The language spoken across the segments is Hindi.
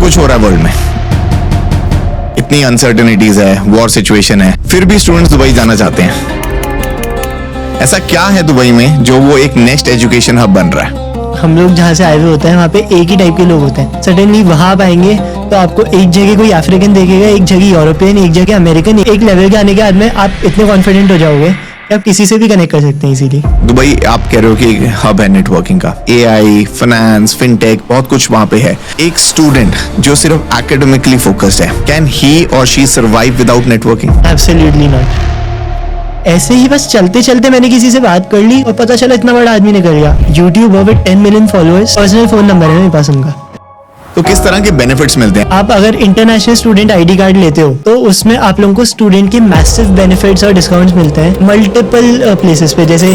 कुछ हो रहा है वर्ल्ड में, इतनी अनसर्टेनिटीज है, वॉर सिचुएशन है, फिर भी स्टूडेंट्स दुबई जाना चाहते हैं। ऐसा क्या है दुबई में जो वो एक नेक्स्ट एजुकेशन हब बन रहा है? हम लोग जहाँ से आए हुए होते हैं वहाँ पे एक ही टाइप के लोग होते हैं। सडनली वहाँ आप आएंगे तो आपको एक जगह कोई अफ्रीकन देखेगा, एक जगह यूरोपियन, एक जगह अमेरिकन। एक लेवल के आने के बाद में आप इतने कॉन्फिडेंट हो जाओगे कि आप किसी से भी कनेक्ट कर सकते हैं इजीली। दुबई आप कह रहे हो कि एक हब है नेटवर्किंग का, AI, फाइनेंस, फिनटेक, बहुत कुछ वहाँ पे है। एक स्टूडेंट जो सिर्फ एकेडमिकली फोकस्ड है, कैन ही और she survive without networking? Absolutely not. ऐसे ही बस चलते चलते मैंने किसी से बात कर ली और पता चला इतना बड़ा आदमी ने कर लिया। YouTuber with 10 million followers, personal phone number है मेरे पास उनका। तो किस तरह के बेनिफिट्स मिलते हैं? आप अगर इंटरनेशनल स्टूडेंट आईडी कार्ड लेते हो तो उसमें आप लोगों को स्टूडेंट के मैसिव बेनिफिट्स और डिस्काउंट्स मिलते हैं मल्टीपल प्लेसेस पे। जैसे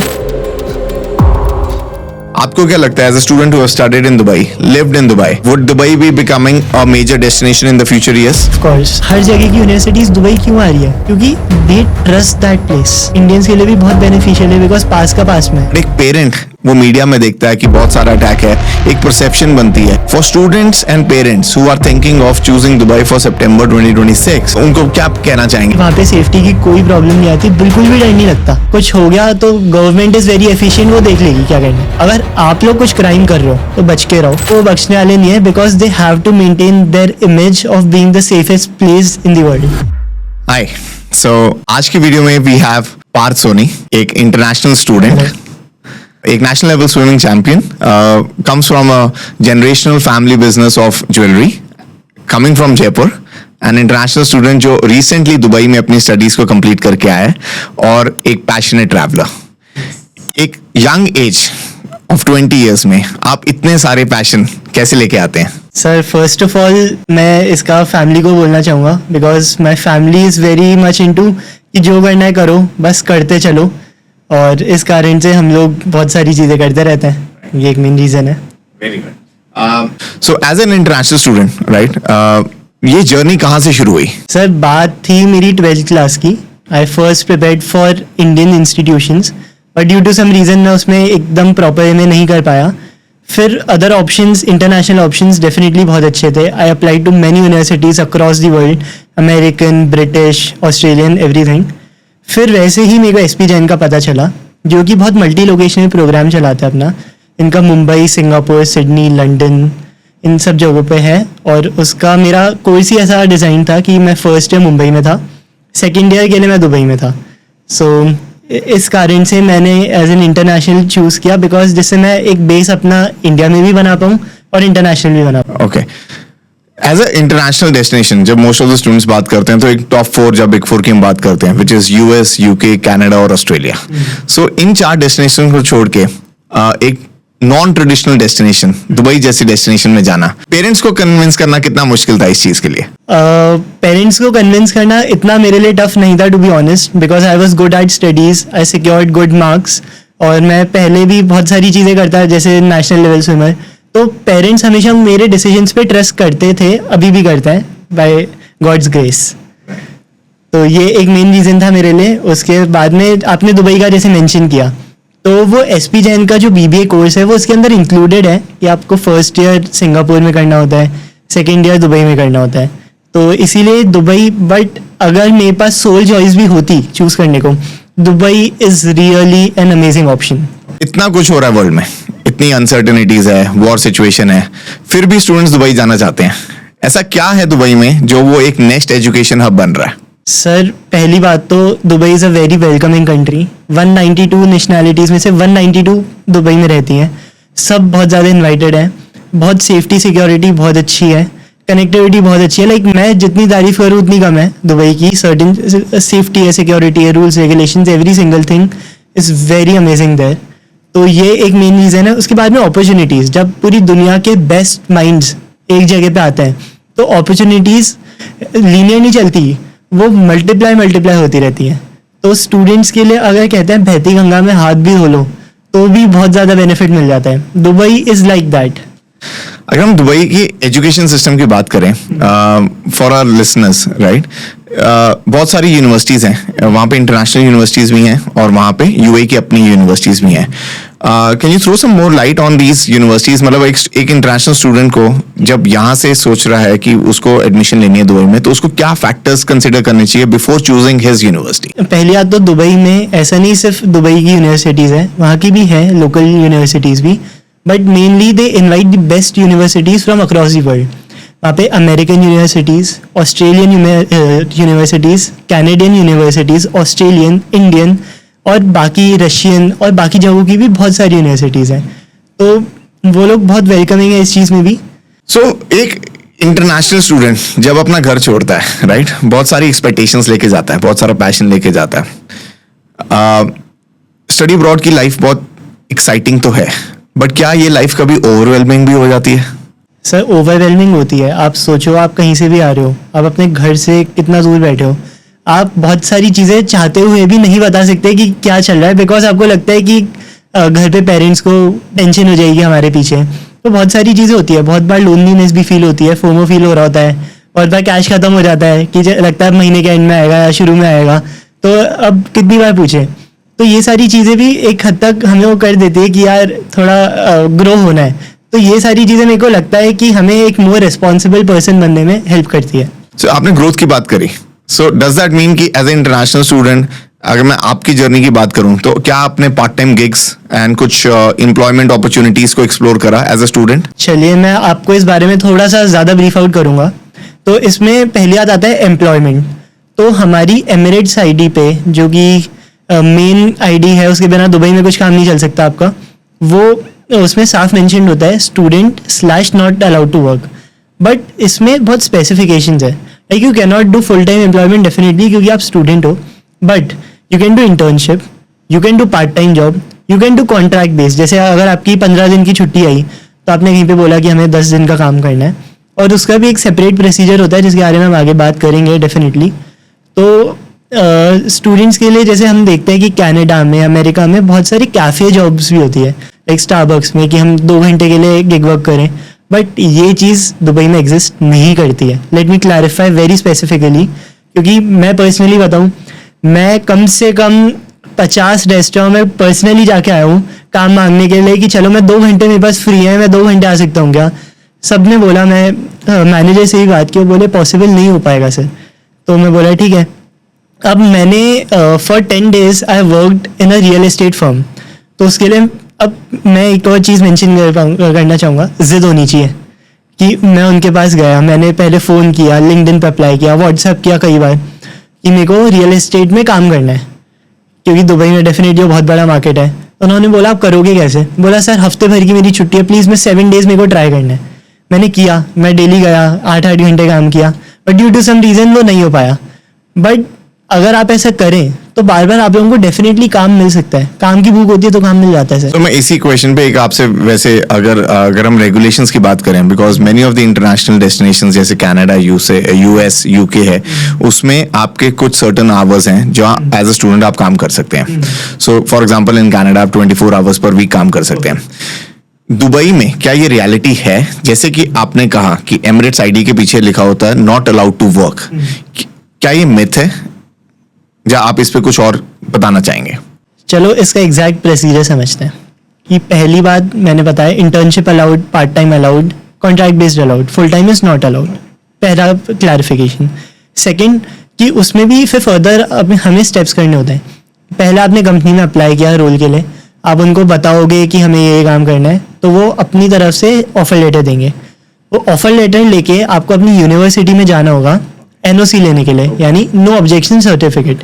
आपको क्या लगता है, as a student who have studied in Dubai, lived in Dubai, would Dubai be becoming a major destination in the future years? Of course हर जगह की यूनिवर्सिटीज दुबई क्यों आ रही है? क्योंकि they trust that place. Indians के लिए भी बहुत बेनिफिशियल है बिकॉज पास का पास में। एक पेरेंट वो मीडिया में देखता है कि बहुत सारा अटैक है, एक परसेप्शन बनती है। For students and parents who are thinking of choosing Dubai for September 2026, उनको क्या कहना चाहेंगे? वहाँ पे सेफ्टी की कोई प्रॉब्लम नहीं आती, बिल्कुल भी डर नहीं लगता। कुछ हो गया तो गवर्नमेंट इज वेरी एफिशिएंट, वो देख लेगी क्या करना है। अगर आप लोग कुछ क्राइम कर रहे हो तो बच के रहो, वो बख्शने वाले नहीं है because they have to maintain their image of being the safest place in the world. Hi, so आज की वीडियो में वी हैव पार्थ सोनी, एक इंटरनेशनल स्टूडेंट, एक national level swimming champion, comes from a generational family business of jewelry, coming from Jaipur, an international student जो recently दुबई में अपनी स्टडीज को कंप्लीट करके आया है, और एक पैशनेट ट्रैवलर। एक यंग एज ऑफ 20 years में आप इतने सारे पैशन कैसे लेके आते हैं? सर फर्स्ट ऑफ ऑल मैं इसका फैमिली को बोलना चाहूँगा because my family is very much into कि जो करना है करो, बस करते चलो, और इस कारण से हम लोग बहुत सारी चीज़ें करते रहते हैं। ये एक मेन रीज़न है। Very good. So as an international student, right, ये जर्नी कहाँ से शुरू हुई? सर बात थी मेरी 12th क्लास की। I first prepared for Indian institutions, but due to some reason मैं उसमें एकदम प्रॉपर में नहीं कर पाया। फिर other options, international options definitely बहुत अच्छे थे। I applied to many universities across the world, American, British, Australian, everything. फिर वैसे ही मेरे को SP जैन का पता चला, जो कि बहुत मल्टी लोकेशनल प्रोग्राम चलाते हैं अपना। इनका मुंबई, सिंगापुर, सिडनी, लंदन, इन सब जगहों पे है। और उसका मेरा कोर्स ही ऐसा डिज़ाइन था कि मैं फर्स्ट ईयर मुंबई में था, सेकेंड ईयर के लिए मैं दुबई में था। सो इस कारण से मैंने एज एन इंटरनेशनल चूज़ किया बिकॉज जिससे मैं एक बेस अपना इंडिया में भी बना पाऊँ और इंटरनेशनल भी बना पाऊँ। Okay, as a international destination जब मोस्ट ऑफ द स्टूडेंट्स बात करते हैं तो एक टॉप 4 जब बिग 4 की हम बात करते हैं, which is US, UK, Canada और ऑस्ट्रेलिया। सो इन 4 डेस्टिनेशन को छोड़ के एक नॉन ट्रेडिशनल डेस्टिनेशन, दुबई जैसी डेस्टिनेशन में जाना, पेरेंट्स को कन्विंस करना कितना मुश्किल था इस चीज के लिए? पेरेंट्स को कन्विंस करना इतना मेरे लिए टफ नहीं था, to be honest, because I was good at studies, I secured good marks, और मैं पहले भी बहुत सारी चीज़ें करता जैसे नेशनल लेवल स्विमर। तो पेरेंट्स हमेशा मेरे डिसीजंस पे ट्रस्ट करते थे, अभी भी करते हैं, बाय गॉड्स ग्रेस। तो ये एक मेन रीज़न था मेरे लिए। उसके बाद में आपने दुबई का जैसे मेंशन किया, तो वो SP जैन का जो BBA कोर्स है वो उसके अंदर इंक्लूडेड है कि आपको फर्स्ट ईयर सिंगापुर में करना होता है, सेकेंड ईयर दुबई में करना होता है। तो इसीलिए दुबई, बट अगर मेरे पास सोल चॉइस भी होती चूज़ करने को, Dubai is really an amazing option. इतना कुछ हो रहा है वर्ल्ड में, इतनी अनसर्टेनिटीज है, वॉर सिचुएशन है, फिर भी स्टूडेंट्स दुबई जाना चाहते हैं। ऐसा क्या है दुबई में जो वो एक नेक्स्ट एजुकेशन हब बन रहा है? सर पहली बात तो Dubai is a very welcoming country. 192 nationalities में से 192 दुबई में रहती हैं। सब बहुत ज़्यादा इन्वाइटेड हैं, बहुत सेफ्टी सिक्योरिटी बहुत अच्छी है, कनेक्टिविटी बहुत अच्छी है। लाइक मैं जितनी तारीफ करूँ उतनी कम है दुबई की। सर्टेन सेफ्टी है, सिक्योरिटी है, rules regulations, every single thing is very amazing there. तो ये एक मेन रीज़न है। उसके बाद में अपॉर्चुनिटीज़, जब पूरी दुनिया के बेस्ट माइंड्स एक जगह पे आते हैं तो अपॉर्चुनिटीज़ लीनियर नहीं चलती, वो मल्टीप्लाई होती रहती हैं। तो स्टूडेंट्स के लिए अगर कहते हैं बहती गंगा में हाथ भी धो लो तो भी बहुत ज़्यादा बेनिफिट मिल जाता है। Dubai is like that. अगर हम दुबई की एजुकेशन सिस्टम की बात करें फॉर आवर लिसनर्स, राइट, बहुत सारी यूनिवर्सिटीज़ हैं, वहाँ पे इंटरनेशनल यूनिवर्सिटीज़ भी हैं और वहाँ पे यूए की अपनी यूनिवर्सिटीज़ भी हैं. Can you throw some more light on these universities? मतलब एक इंटरनेशनल स्टूडेंट को जब यहाँ से सोच रहा है कि उसको एडमिशन लेनी है दुबई में, तो उसको क्या फैक्टर्स कंसिडर करने चाहिए बिफोर चूजिंग हिज यूनिवर्सिटी? पहली बात तो दुबई में ऐसा नहीं सिर्फ दुबई की यूनिवर्सिटीज़ है, वहाँ की भी है लोकल यूनिवर्सिटीज़ भी, but mainly they invite the best universities from across the world. वहाँ पे American universities, Australian universities, Canadian universities, Australian, Indian और बाकी रशियन और बाकी जगहों की भी बहुत सारी यूनिवर्सिटीज़ हैं. तो वो लोग बहुत वेलकमिंग है इस चीज़ में भी. सो एक इंटरनेशनल स्टूडेंट जब अपना घर छोड़ता है, राइट, बहुत सारी एक्सपेक्टेशंस लेके जाता है, बहुत सारा पैशन लेके जाता है. स्टडी अब्रॉड की लाइफ बहुत एक्साइटिंग तो है, बट क्या ये लाइफ कभी ओवरवेलमिंग भी हो जाती है? सर ओवरवेलमिंग होती है. आप सोचो, आप कहीं से भी आ रहे हो, आप अपने घर से कितना दूर बैठे हो, आप बहुत सारी चीज़ें चाहते हुए भी नहीं बता सकते कि क्या चल रहा है, बिकॉज आपको लगता है कि घर पे पेरेंट्स को टेंशन हो जाएगी हमारे पीछे. तो बहुत सारी चीज़ें होती है. बहुत बार लोनलीनेस भी फील होती है, फोमो फील हो रहा होता है. बहुत बार कैश खत्म हो जाता है कि लगता है महीने के एंड में आएगा या शुरू में आएगा, तो अब कितनी बार पूछे. तो ये सारी चीज़ें भी एक हद तक हमें वो कर देती है कि यार थोड़ा ग्रो होना है. तो ये सारी चीज़ें मेरे को लगता है कि हमें एक मोर रिस्पॉन्सिबल पर्सन बनने में हेल्प करती है. So, आपने ग्रोथ की बात करी. सो डज दैट मीन कि एज ए इंटरनेशनल स्टूडेंट, अगर मैं आपकी जर्नी की बात करूं, तो क्या आपने पार्ट टाइम गिग्स एंड कुछ एम्प्लॉयमेंट अपॉर्चुनिटीज को एक्सप्लोर करा एज अ स्टूडेंट? चलिए मैं आपको इस बारे में थोड़ा सा ज़्यादा ब्रीफ आउट करूँगा. तो इसमें पहली बात आता है एम्प्लॉयमेंट. तो हमारी एमिरेट्स आईडी पे, जो कि मेन आईडी है, उसके बिना दुबई में कुछ काम नहीं चल सकता आपका, वो उसमें साफ मेंशन होता है student/not allowed to work. But इसमें बहुत स्पेसिफिकेशंस है. Like you can not do full time employment definitely क्योंकि आप स्टूडेंट हो, but you can do internship, you can do part time job, you can do contract base. जैसे अगर आपकी 15 दिन की छुट्टी आई तो आपने कहीं पे बोला कि हमें 10 दिन का काम करना है, और उसका भी एक सेपरेट प्रोसीजर होता है जिसके बारे में हम आगे बात करेंगे डेफिनेटली. तो स्टूडेंट्स के लिए जैसे हम देखते हैं कि कनाडा में, अमेरिका में बहुत सारी कैफ़े जॉब्स भी होती है, लाइक स्टारबक्स में, कि हम 2 घंटे के लिए गिग वर्क करें. बट ये चीज़ दुबई में एग्जिस्ट नहीं करती है. Let me clarify very specifically, क्योंकि मैं पर्सनली बताऊँ, मैं कम से कम 50 रेस्टोरेंट में पर्सनली जाके आया हूँ काम मांगने के लिए कि चलो मैं 2 घंटे मेरे पास फ्री है, मैं 2 घंटे आ सकता हूँ क्या. सब ने बोला, मैं मैनेजर से ही बात की, वो बोले पॉसिबल नहीं हो पाएगा सर. तो मैं बोला ठीक है. अब मैंने for 10 days I worked in a real estate firm. तो उसके लिए अब मैं एक और चीज़ मेंशन करना चाहूँगा, जिद होनी चाहिए. कि मैं उनके पास गया, मैंने पहले फ़ोन किया, लिंक्डइन पे अप्लाई किया, व्हाट्सएप किया कई बार कि मेरे को रियल एस्टेट में काम करना है, क्योंकि दुबई में डेफिनेटली बहुत बड़ा मार्केट है. उन्होंने बोला आप करोगे कैसे? बोला सर हफ्ते भर की मेरी छुट्टी है, प्लीज़ मैं 7 days मेरे को ट्राई करना है. मैंने किया, मैं डेली गया, 8-8 घंटे काम किया, but due to some reason वो नहीं हो पाया. बट अगर आप ऐसा करें तो बार बार आप लोगों को डेफिनेटली काम मिल सकता है. काम की भूख होती है तो काम मिल जाता है सर. तो मैं इसी क्वेश्चन पे एक आपसे, वैसे अगर हम रेगुलेशंस की बात करें, because many of the international destinations जैसे कनाडा, यूएस, यूके है, उसमें आपके कुछ सर्टन आवर्स हैं जहाँ एज अ स्टूडेंट आप काम कर सकते हैं. So for example in Canada आप 24 आवर्स पर वीक काम कर सकते हैं. दुबई में क्या ये रियलिटी है? जैसे कि आपने कहा कि एमिरेट्स आईडी के पीछे लिखा होता है नॉट अलाउड टू वर्क, क्या ये मिथ है, या आप इस पे कुछ और बताना चाहेंगे? चलो इसका एग्जैक्ट प्रोसीजर समझते हैं. कि पहली बात मैंने बताया, internship allowed, part time allowed, contract based allowed, full time is not allowed. पहला क्लैरिफिकेशन. सेकंड कि उसमें भी फिर फर्दर हमें स्टेप्स करने होते हैं. पहले आपने कंपनी में अप्लाई किया रोल के लिए, आप उनको बताओगे कि हमें ये काम करना है, तो वो अपनी तरफ से ऑफर लेटर देंगे. वो ऑफर लेटर लेके आपको अपनी यूनिवर्सिटी में जाना होगा एनओसी लेने के लिए, यानी नो ऑब्जेक्शन सर्टिफिकेट.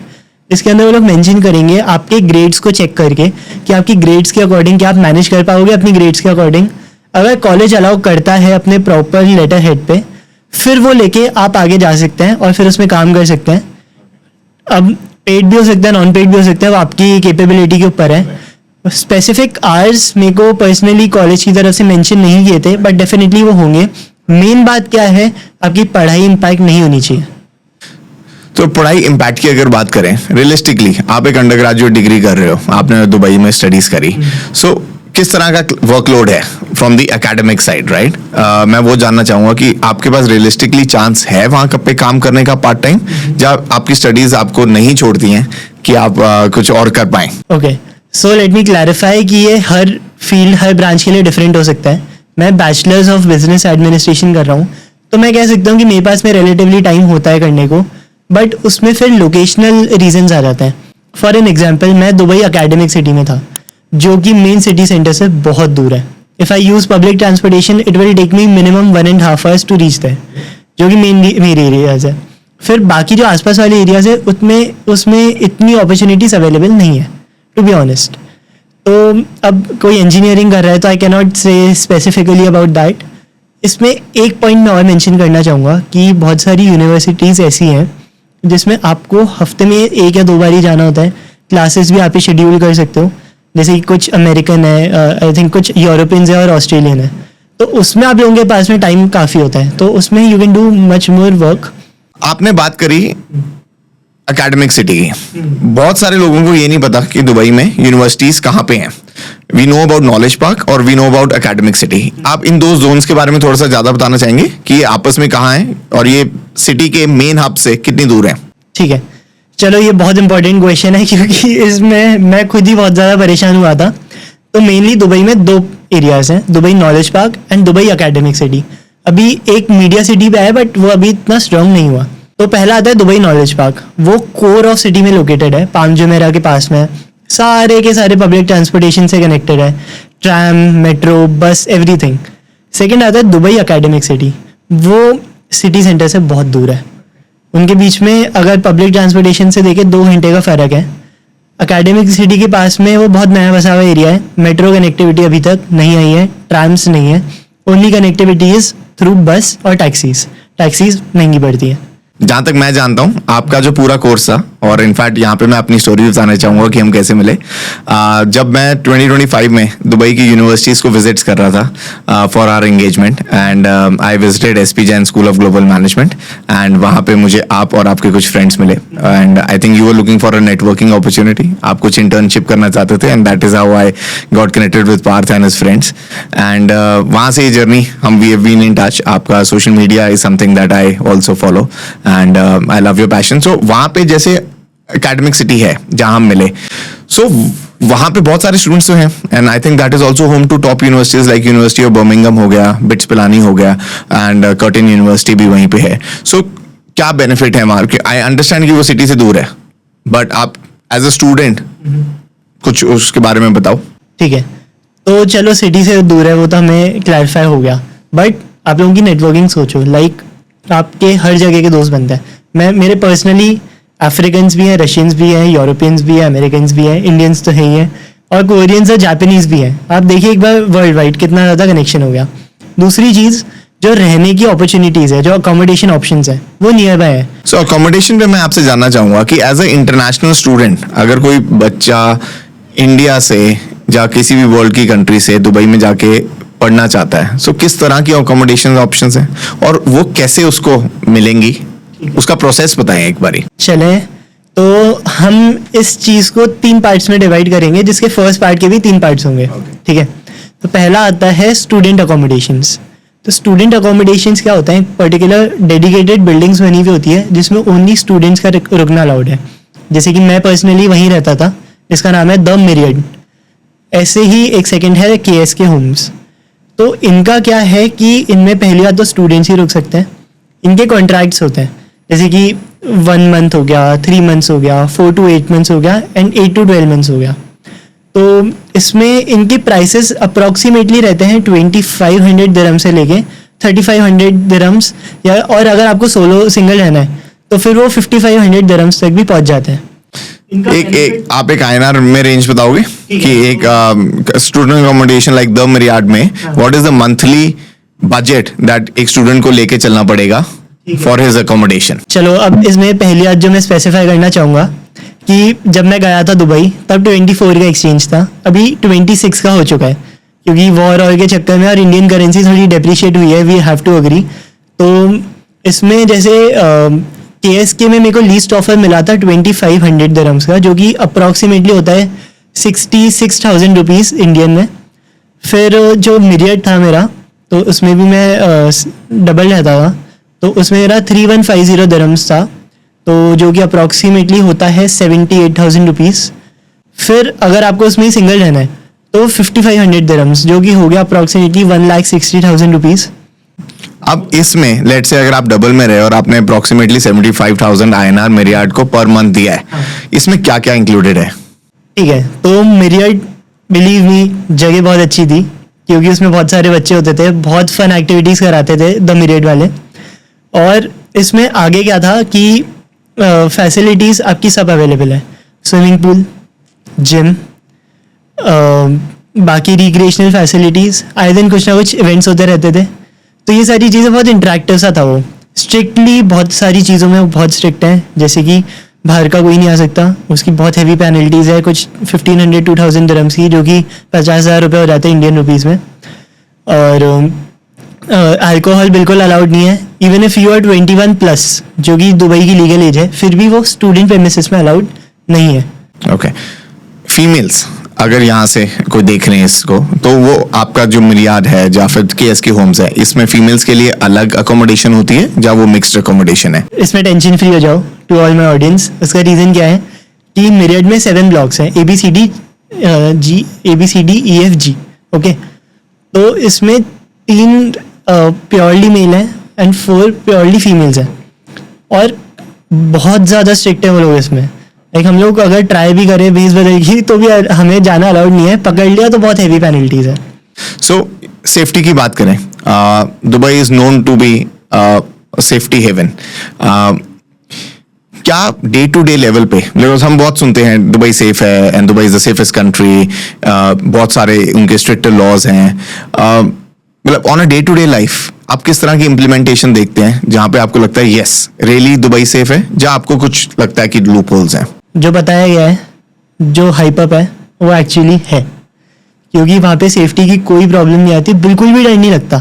इसके अंदर वो लोग मेंशन करेंगे आपके ग्रेड्स को चेक करके कि आपकी ग्रेड्स के अकॉर्डिंग क्या आप मैनेज कर पाओगे अपनी ग्रेड्स के अकॉर्डिंग. अगर कॉलेज अलाउ करता है अपने प्रॉपर लेटर हेड पे, फिर वो लेके आप आगे जा सकते हैं और फिर उसमें काम कर सकते हैं. अब पेड भी हो सकता है, नॉन पेड भी हो सकता है, वो आपकी कैपेबिलिटी के ऊपर है. स्पेसिफिक आवर्स मेरे को पर्सनली कॉलेज की तरफ से मेंशन नहीं किए थे, बट डेफिनेटली वो होंगे. मेन बात क्या है, आपकी पढ़ाई इम्पैक्ट नहीं होनी चाहिए. तो पढ़ाई इम्पैक्ट की अगर बात करें, रियलिस्टिकली आप एक अंडर ग्रेजुएट डिग्री कर रहे हो, आपने दुबई में स्टडीज करी, सो किस तरह का वर्कलोड है from the academic side, right? मैं वो जानना चाहूंगा कि आपके पास रियलिस्टिकली चांस है वहाँ पे काम करने का पार्ट टाइम, जब आपकी स्टडीज आपको नहीं छोड़ती हैं कि आप कुछ और कर पाएं? Okay, so let me clarify कि ये हर फील्ड, हर ब्रांच के लिए डिफरेंट हो सकता है. मैं बैचलर्स ऑफ बिजनेस एडमिनिस्ट्रेशन कर रहा हूँ, तो मैं कह सकता हूँ कि मेरे पास में रिलेटिवली टाइम होता है करने को, बट उसमें फिर लोकेशनल रीजंस आ जाते हैं. फॉर एन एग्जांपल, मैं दुबई एकेडमिक सिटी में था, जो कि मेन सिटी सेंटर से बहुत दूर है. If I use public transportation it will take me minimum 1.5 hours to reach there, जो कि मेरे एरियाज है. फिर बाकी जो आसपास वाले एरियाज है उसमें इतनी अपॉर्चुनिटीज अवेलेबल नहीं है, टू बी ऑनेस्ट. तो अब कोई इंजीनियरिंग कर रहा है तो आई कैन नॉट से स्पेसिफिकली अबाउट दैट. इसमें एक पॉइंट मैं और मेंशन करना चाहूँगा कि बहुत सारी यूनिवर्सिटीज़ ऐसी हैं जिसमें आपको हफ्ते में 1 या 2 बार ही जाना होता है. क्लासेस भी आप शेड्यूल कर सकते हो, जैसे कि कुछ अमेरिकन है, आई थिंक कुछ यूरोपियंस है और ऑस्ट्रेलियन है, तो उसमें आप लोगों के पास में टाइम काफ़ी होता है, तो उसमें you can do much more work. आपने बात करी एकेडमिक सिटी की. बहुत सारे लोगों को ये नहीं पता कि दुबई में यूनिवर्सिटीज कहाँ पे हैं. We know about Knowledge Park और we know about Academic City. आप इन दो जोन्स के बारे में थोड़ा सा ज्यादा बताना चाहेंगे कि ये आपस में कहाँ हैं और ये सिटी के मेन हब से कितनी दूर है? ठीक है, चलो ये बहुत इंपॉर्टेंट क्वेश्चन है क्योंकि इसमें मैं खुद ही बहुत ज़्यादा परेशान हुआ था. तो मेनली दुबई में 2 एरियाज हैं, Dubai knowledge park and Dubai academic city. अभी एक मीडिया सिटी पे है बट वो अभी इतना स्ट्रांग नहीं हुआ. तो पहला आता है दुबई नॉलेज पार्क, वो कोर ऑफ सिटी में लोकेटेड है, पाम जुमेरा के पास में है. सारे के सारे पब्लिक ट्रांसपोर्टेशन से कनेक्टेड है, ट्रैम, मेट्रो, बस, एवरीथिंग. सेकेंड आता है दुबई एकेडमिक सिटी, वो सिटी सेंटर से बहुत दूर है. उनके बीच में अगर पब्लिक ट्रांसपोर्टेशन से देखें 2 घंटे का फ़र्क है. एकेडमिक सिटी के पास में वो बहुत नया बसा हुआ एरिया है, मेट्रो कनेक्टिविटी अभी तक नहीं आई है, ट्राम्स नहीं है, ओनली कनेक्टिविटी इज़ थ्रू बस और टैक्सीज महंगी पड़ती है. जहाँ तक मैं जानता हूँ आपका जो पूरा कोर्स था, और इनफैक्ट यहाँ पे मैं अपनी स्टोरी बताना चाहूँगा कि हम कैसे मिले. जब मैं 2025 में दुबई की यूनिवर्सिटीज़ को विजिट्स कर रहा था for our engagement, and I visited SP Jain school of global management, and वहाँ पे मुझे आप और आपके कुछ फ्रेंड्स मिले, and I think you were looking for a networking opportunity. आप कुछ इंटर्नशिप करना चाहते थे, and that is how I got connected with Parth and his friends. And वहाँ से ये जर्नी हम we have been in touch. आपका social media is something that I also follow, and I love your passion. So वहाँ पे जैसे एकेडमिक सिटी है जहाँ हम मिले, सो वहाँ पे बहुत सारे स्टूडेंट्स तो हैं, and I think that is also home to top universities like University of Birmingham हो गया, बिट्स पिलानी हो गया, एंड कर्टिन यूनिवर्सिटी भी वहीं पे है. सो क्या बेनिफिट है वहाँ? आई अंडरस्टैंड कि वो सिटी से दूर है, बट आप एज अ स्टूडेंट कुछ उसके बारे में बताओ. ठीक है, तो चलो सिटी से दूर है वो तो हमें क्लैरिफाई हो गया, बट आप लोगों की नेटवर्किंग सोचो, लाइक आपके हर जगह के दोस्त बनते हैं. मेरे पर्सनली अफ्रीकन्स भी हैं, रशियंस भी हैं, यूरोपियंस भी हैं, अमेरिकन्स भी हैं, इंडियंस तो है ही हैं, और कोरियंस और जापानीज भी हैं. आप देखिए एक बार वर्ल्ड वाइड कितना ज़्यादा कनेक्शन हो गया. दूसरी चीज़, जो रहने की अपॉर्चुनिटीज़ है, जो अकोमोडेशन ऑप्शंस है, वो नियर बाय है. सो अकोमोडेशन पे मैं आपसे जानना चाहूँगा कि एज अ इंटरनेशनल स्टूडेंट अगर कोई बच्चा इंडिया से या किसी भी वर्ल्ड की कंट्री से दुबई में जाके पढ़ना चाहता है, सो किस तरह की अकोमोडेशन ऑप्शंस हैं और वो कैसे उसको मिलेंगी, उसका प्रोसेस बताएं एक बारी. चले, तो हम इस चीज़ को 3 पार्ट्स में डिवाइड करेंगे, जिसके फर्स्ट पार्ट के भी 3 पार्ट्स होंगे. ठीक है, तो पहला आता है स्टूडेंट अकोमोडेशंस. तो स्टूडेंट अकोमोडेशंस क्या होता है? पर्टिकुलर डेडिकेटेड बिल्डिंग्स बनी हुई होती है जिसमें ओनली स्टूडेंट्स का रुकना अलाउड है. जैसे कि मैं पर्सनली वहीं रहता था, इसका नाम है द मिरियड. ऐसे ही एक सेकंड है KSK होम्स. तो इनका क्या है कि इनमें पहली बात तो स्टूडेंट्स ही रुक सकते हैं. इनके कॉन्ट्रैक्ट्स होते हैं, जैसे कि 1 month हो गया, 3 months हो गया, 4 to 8 months हो गया, एंड 8 to 12 months हो गया. तो इसमें इनके प्राइसेस अप्रॉक्सीमेटली रहते हैं 2500 दिरहम से लेके 3500 दिरहम्स, या और अगर आपको सोलो सिंगल रहना है तो फिर वो 5500 दिरहम्स तक भी पहुंच जाते हैं. एक आप एक INR में रेंज बताओगे कि एक स्टूडेंट अकोमोडेशन लाइक द मिरियाड में what is the monthly budget that एक स्टूडेंट को लेके चलना पड़ेगा फॉर हिज अकोमोडेशन? चलो, अब इसमें पहली बात जो मैं स्पेसिफाई करना चाहूँगा कि जब मैं गया था दुबई तब 24 का एक्सचेंज था, अभी 26 का हो चुका है क्योंकि वॉर और के चक्कर में और इंडियन करेंसी थोड़ी डेप्रिशिएट हुई है, वी हैव टू अग्री. तो इसमें जैसे KSK में मेरे को लीस्ट ऑफर मिला था 2500 दिरहम्स का, जो कि अप्रॉक्सीमेटली होता है 66,000 रुपीज़ इंडियन में. फिर जो मिरियट था मेरा, तो उसमें भी मैं डबल रहता था, तो उसमें मेरा 3150 दिरहम्स था, तो जो कि अप्रॉक्सीमेटली होता है 78,000 रुपीज़। फिर अगर आपको उसमें सिंगल रहना है तो 5500 दिरहम्स, जो कि हो गया अप्रॉक्सीमेटली 1,60,000 रुपीज़। अब इसमें लेट से अगर आप डबल में रहे और आपने अप्रोक्सीमेटली 75,000 INR मेरियाट को पर मंथ दिया है, इसमें क्या क्या इंक्लूडेड है? ठीक है, तो मेरियट बिलीव मी जगह बहुत अच्छी थी, क्योंकि उसमें बहुत सारे बच्चे होते थे, बहुत फन एक्टिविटीज़ कराते थे द मेरियट वाले। और इसमें आगे क्या था कि फैसिलिटीज़ आपकी सब अवेलेबल है, स्विमिंग पूल, जिम, बाकी रिक्रिएशनल फैसिलिटीज़, आए दिन कुछ ना कुछ इवेंट्स होते रहते थे। तो ये सारी चीज़ें, बहुत इंटरेक्टिव सा था वो। स्ट्रिक्टली बहुत सारी चीज़ों में वो बहुत स्ट्रिक्ट है, जैसे कि बाहर का कोई नहीं आ सकता, उसकी बहुत हैवी पेनल्टीज़ है, कुछ 1500-2000 दिरहम्स की, जो कि 50,000 रुपये हो जाते हैं इंडियन रुपीज़ में। और अल्कोहल बिल्कुल अलाउड नहीं है, इवन इफ़ यू आर 21+, जो कि दुबई की लीगल एज है, फिर भी वो स्टूडेंट प्रेमिसेस में अलाउड नहीं है। ओके, फीमेल्स अगर यहाँ से कोई देख रहे हैं इसको, तो वो आपका जो मिरियाड है या फिर KSK होम्स है, इसमें फीमेल्स के लिए अलग अकोमोडेशन होती है या वो मिक्स्ड अकोमोडेशन है? इसमें टेंशन फ्री हो जाओ टू ऑल माई ऑडियंस। उसका रीज़न क्या है कि मेरियट में 7 ब्लॉक्स हैं, ABCD EFG, ओके। तो इसमें 3 प्योरली मेल हैं एंड 4 प्योरली फीमेल्स हैं, और बहुत ज़्यादा स्ट्रिक्ट है वो लोग इसमें। लाइक हम लोग अगर ट्राई भी करें 20 बदल की, तो भी हमें जाना अलाउड नहीं है, पकड़ लिया तो बहुत हैवी पेनल्टीज है। सो सेफ्टी की बात करें, Dubai is known to be safety haven. क्या डे टू डे लेवल पे, बिकॉज हम बहुत सुनते हैं दुबई सेफ है and Dubai is the safest country, बहुत सारे उनके स्ट्रिक्ट लॉज हैं, मतलब on a day to day life आप किस तरह की इम्प्लीमेंटेशन देखते हैं जहां पे आपको लगता है यस रियली दुबई सेफ है, जहां आपको कुछ लगता है कि लूप होल्स हैं? जो बताया गया है, जो हाइप अप है, वो एक्चुअली है, क्योंकि वहाँ पे सेफ्टी की कोई प्रॉब्लम नहीं आती, बिल्कुल भी डर नहीं लगता।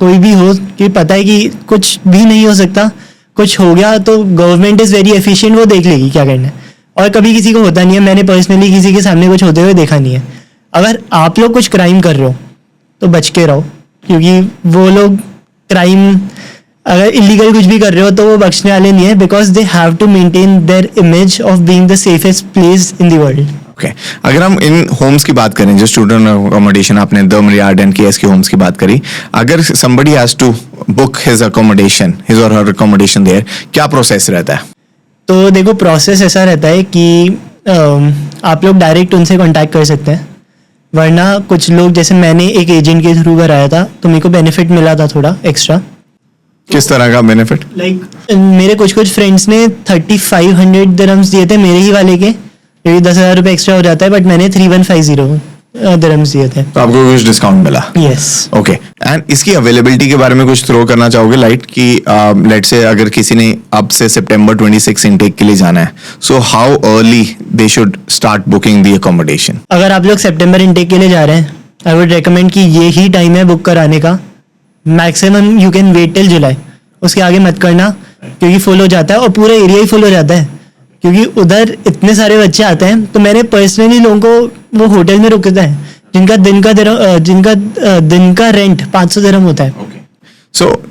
कोई भी हो कि पता है कि कुछ भी नहीं हो सकता, कुछ हो गया तो गवर्नमेंट इज़ वेरी एफिशिएंट, वो देख लेगी क्या करना है, और कभी किसी को होता नहीं है। मैंने पर्सनली किसी के सामने कुछ होते हुए देखा नहीं है। अगर आप लोग कुछ क्राइम कर रहे हो तो बच के रहो, क्योंकि वो लोग क्राइम अगर इलीगल कुछ भी कर रहे हो तो वो बख्शने वाले नहीं है, because they have to maintain their image of being the safest place in the world. Okay, अगर हम इन होम्स की बात करें, जो स्टूडेंट अकोमोडेशन, आपने the Myriad and KSK homes की बात करी, अगर somebody has to book his accommodation, his or her accommodation there, क्या प्रोसेस रहता है? तो देखो, प्रोसेस ऐसा रहता है कि आप लोग डायरेक्ट उनसे कांटेक्ट कर सकते हैं, वरना कुछ लोग, जैसे मैंने एक एजेंट के थ्रू कराया था, तो मेरे को बेनिफिट मिला था थोड़ा एक्स्ट्रा। किस तरह का बेनिफिट? लाइक मेरे कुछ फ्रेंड्स ने 3500 दिरहम्स दिए थे मेरे ही वाले के, क्योंकि 10,000 रुपये एक्स्ट्रा हो जाता है, बट मैंने 3150 दिरहम्स दिए थे, तो आपको कुछ डिस्काउंट मिला? यस। ओके, एंड इसकी अवेलेबिलिटी के बारे में कुछ थ्रो करना चाहोगे लाइट कि लेट से अगर किसी ने अब से सितंबर 26 इनटेक के लिए जाना है, so how early they should start booking the accommodation? अगर आप लोग सितंबर इनटेक के लिए जा रहे हैं, आई वुड रेकमेंड कि ये ही टाइम है बुक कराने का। Maximum you can wait till July, उसके आगे मत करना, क्योंकि फुल हो जाता है, और पूरा एरिया ही फुल हो जाता है, क्योंकि उधर इतने सारे बच्चे आते हैं। तो मैंने पर्सनली लोगों को वो होटल में रुकते हैं जिनका दिन का रेंट 500 दिरहम होता है। So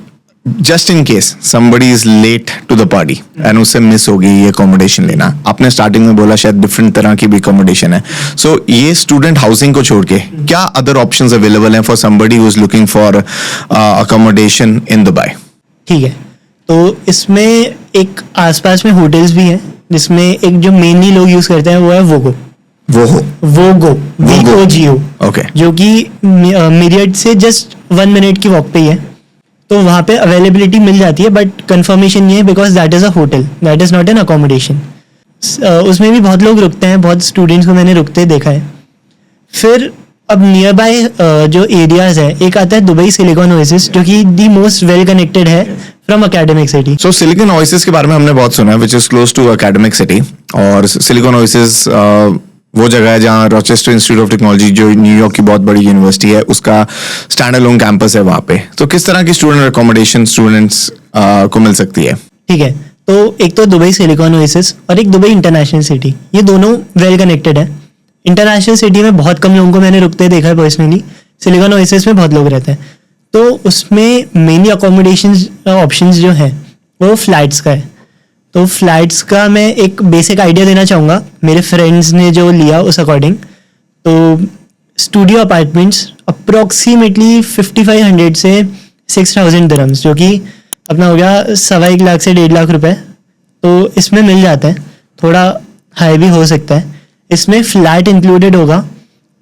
just in case somebody is late to the party and उससे मिस होगी ये अकोमोडेशन लेना, आपने स्टार्टिंग में बोला शायद डिफरेंट तरह की भी अकोमोडेशन है, सो ये स्टूडेंट हाउसिंग को छोड़ के क्या अदर ऑप्शंस अवेलेबल हैं for somebody who is looking for accommodation in Dubai? ठीक है, तो इसमें एक आसपास में होटल्स भी हैं, जिसमें एक जो मेनली लोग यूज करते हैं वो है वोगो, VOGO, ओके, जो कि मेरियट से जस्ट 1 मिनट की वॉक पे ही है। तो वहाँ पे अवेलेबिलिटी मिल जाती है, बट कंफर्मेशन नहीं है, because that is a hotel, that is not an accommodation. उसमें भी बहुत लोग रुकते हैं, बहुत स्टूडेंट्स को मैंने रुकते देखा है। फिर अब नियर बाय जो एरियाज है, एक आता है दुबई सिलिकॉन ओएसिस, जो कि दी मोस्ट वेल कनेक्टेड है from Academic City. So Silicon Oasis के बारे में हमने बहुत सुना है, which is close to Academic City, और सिलिकॉन ओएसिस वो जगह है जहाँ रॉचेस्टर इंस्टीट्यूट ऑफ टेक्नोलॉजी, जो न्यूयॉर्क की बहुत बड़ी यूनिवर्सिटी है, उसका स्टैंड अलोन कैंपस है वहाँ पे। तो किस तरह की स्टूडेंट अकोमोडेशन स्टूडेंट्स को मिल सकती है? ठीक है, तो एक तो दुबई सिलिकॉन ओएसिस और एक दुबई इंटरनेशनल सिटी, ये दोनों वेल कनेक्टेड है। इंटरनेशनल सिटी में बहुत कम लोगों को मैंने रुकते देखा है पर्सनली, सिलिकॉन ओएसिस में बहुत लोग रहते हैं, तो उसमें मेनली अकोमोडेशन ऑप्शंस जो हैं वो फ्लैट्स का है। तो फ्लैट्स का मैं एक बेसिक आइडिया देना चाहूँगा मेरे फ्रेंड्स ने जो लिया उस अकॉर्डिंग। तो स्टूडियो अपार्टमेंट्स अप्रॉक्सीमेटली 5500 से 6000 दिरहम्स, जो कि अपना हो गया 1.25 लाख से 1.5 लाख रुपए, तो इसमें मिल जाता है। थोड़ा हाई भी हो सकता है। इसमें फ्लैट इंक्लूडेड होगा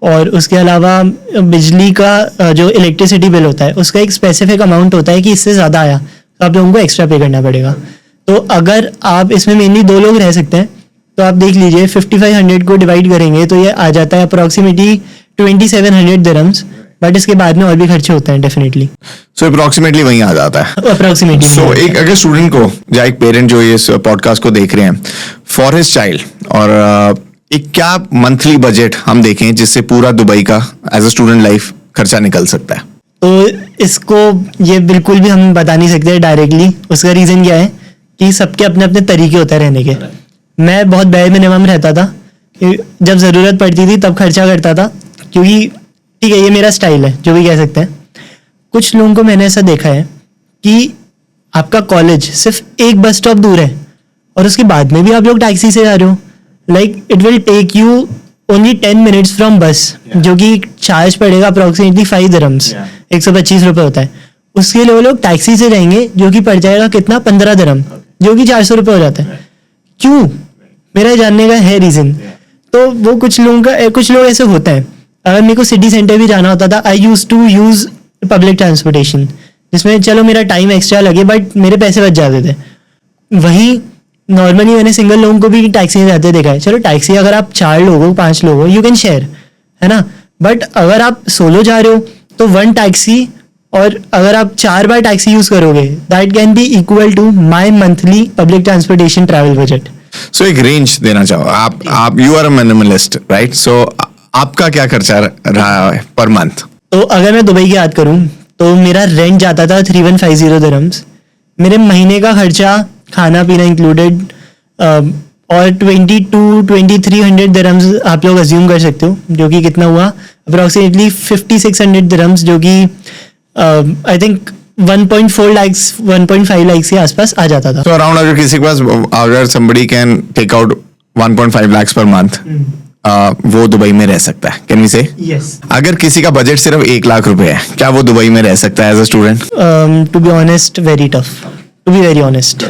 और उसके अलावा बिजली का जो इलेक्ट्रिसिटी बिल होता है उसका एक स्पेसिफिक अमाउंट होता है कि इससे ज़्यादा आया तो आप लोगों को एक्स्ट्रा पे करना पड़ेगा। तो अगर आप इसमें मेनली 2 लोग रह सकते हैं तो आप देख लीजिए 5500 को डिवाइड करेंगे तो ये आ जाता है अप्रॉक्सीमेटली 2700 दिरहम्स, बट इसके बाद में और भी खर्चे होते हैं डेफिनेटली। सो अप्रोक्सीमेटली वहीं आ जाता है अप्रॉक्सीमेटली। सो एक अगर स्टूडेंट को या एक पेरेंट जो ये पॉडकास्ट को देख रहे हैं फॉर हिज चाइल्ड, और एक क्या मंथली बजट हम देखें जिससे पूरा दुबई का एज अ स्टूडेंट लाइफ खर्चा निकल सकता है? तो इसको ये बिल्कुल भी हम बता नहीं सकते डायरेक्टली। उसका रीज़न क्या है कि सबके अपने अपने तरीके होते हैं रहने के। मैं बहुत बैर मिनिमम रहता था, जब ज़रूरत पड़ती थी तब खर्चा करता था, क्योंकि ठीक है ये मेरा स्टाइल है जो भी कह सकते हैं। कुछ लोगों को मैंने ऐसा देखा है कि आपका कॉलेज सिर्फ एक बस स्टॉप दूर है और उसके बाद में भी आप लोग टैक्सी से जा रहे हो। Like it will take you only 10 minutes from bus, जो कि चार्ज पड़ेगा अप्रॉक्सीमेटली 5 दिरहम्स, 125 रुपये होता है। उसके लिए वो लोग टैक्सी से जाएंगे जो कि पड़ जाएगा कितना, 15 दिरहम, जो कि 400 रुपये हो जाता है। क्यों? मेरा जानने का है रीज़न। तो वो कुछ लोग ऐसे होते हैं। अगर मेरे को सिटी सेंटर भी जाना होता था, I used to use public transportation, जिसमें चलो मेरा टाइम एक्स्ट्रा लगे बट मेरे पैसे बच जाते थे। वहीं नॉर्मली मैंने सिंगल लोगों को भी टैक्सी में जाते देखा है। चलो टैक्सी अगर आप 4 लोग हो 5 लोग हो यू कैन शेयर, है ना, बट अगर आप सोलो जा रहे हो तो 1 टैक्सी, और अगर आप 4 बार टैक्सी यूज करोगे that can be equal to my monthly public transportation travel budget. So एक रेंज देना चाहो आप you are a minimalist right, so आपका क्या खर्चा रहा है पर मंथ? तो अगर मैं दुबई की याद करूं तो मेरा रेंट जाता था 3150 दिरहम्स। मेरे महीने का खर्चा खाना पीना इंक्लूडेड और 22-2300 दिरहम्स आप लोग अज्यूम कर सकते हो, जो कि कितना हुआ अप्रॉक्सीमेटली 5600 दिरहम्स, जो कि आई थिंक 1.5 लाख के आसपास आ जाता था। तो अराउंड अगर किसी के पास अगर somebody can take out 1.5 lakhs per month, वो दुबई में रह सकता है, कैन वी से? यस। अगर किसी का बजट सिर्फ 1 लाख रुपए है, क्या वो दुबई में रह सकता है as a student? To be honest very tough, to be very honest.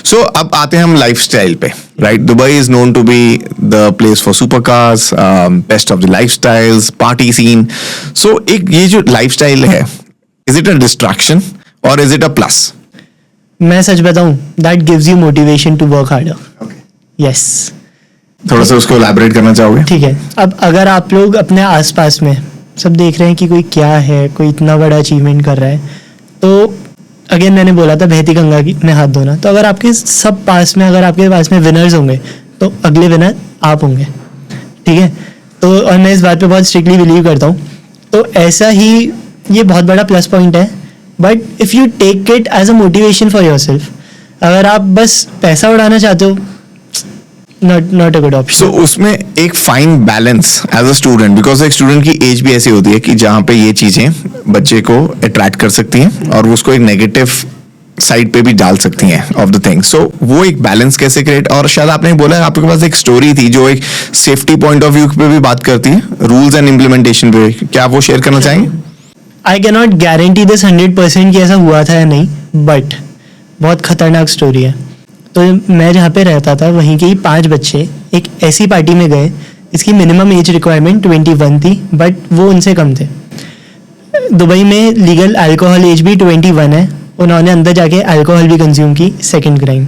So अब आते हैं हम लाइफस्टाइल पे, right? Dubai is known to be the place for super cars, best of the lifestyles, party scene. So एक ये जो लाइफस्टाइल है, इज इट अ डिस्ट्रैक्शन और इज इट अ प्लस? मैं सच बताऊं, that gives you motivation to work harder. Yes. थोड़ा सा उसको एलैबोरेट करना चाहोगे? ठीक है। अब अगर आप लोग अपने आसपास में सब देख रहे हैं कि कोई क्या है, कोई इतना बड़ा अचीवमेंट कर रहा है, तो अगेन मैंने बोला था बहती गंगा की में हाथ धोना। तो अगर आपके सब पास में, अगर आपके पास में विनर्स होंगे तो अगले विनर आप होंगे, ठीक है? तो और मैं इस बात पे बहुत स्ट्रिक्टली बिलीव करता हूँ। तो ऐसा ही ये बहुत बड़ा प्लस पॉइंट है, but if you take it as a motivation for yourself, अगर आप बस पैसा उड़ाना चाहते हो, not a good option. So उसमें एक fine balance as a student, because एक स्टूडेंट की एज भी ऐसी होती है कि जहाँ पे ये चीजें बच्चे को अट्रैक्ट कर सकती हैं और वो उसको एक नेगेटिव साइड पे भी डाल सकती हैं ऑफ द थिंग। सो वो एक बैलेंस कैसे क्रिएट, और शायद आपने बोला आपके पास एक स्टोरी थी जो एक सेफ्टी पॉइंट ऑफ व्यू पे भी बात करती है, रूल्स एंड इम्प्लीमेंटेशन पे, क्या आप वो शेयर करना चाहेंगे? आई कैन नॉट गारंटी दिस 100% कि ऐसा हुआ था या नहीं, बट बहुत खतरनाक स्टोरी है। तो मैं जहाँ पे रहता था वहीं के ही 5 बच्चे एक ऐसी पार्टी में गए इसकी मिनिमम एज रिक्वायरमेंट 21 थी, बट वो उनसे कम थे। दुबई में लीगल अल्कोहल एज भी 21 है। उन्होंने अंदर जाके अल्कोहल भी कंज्यूम की, सेकंड क्राइम।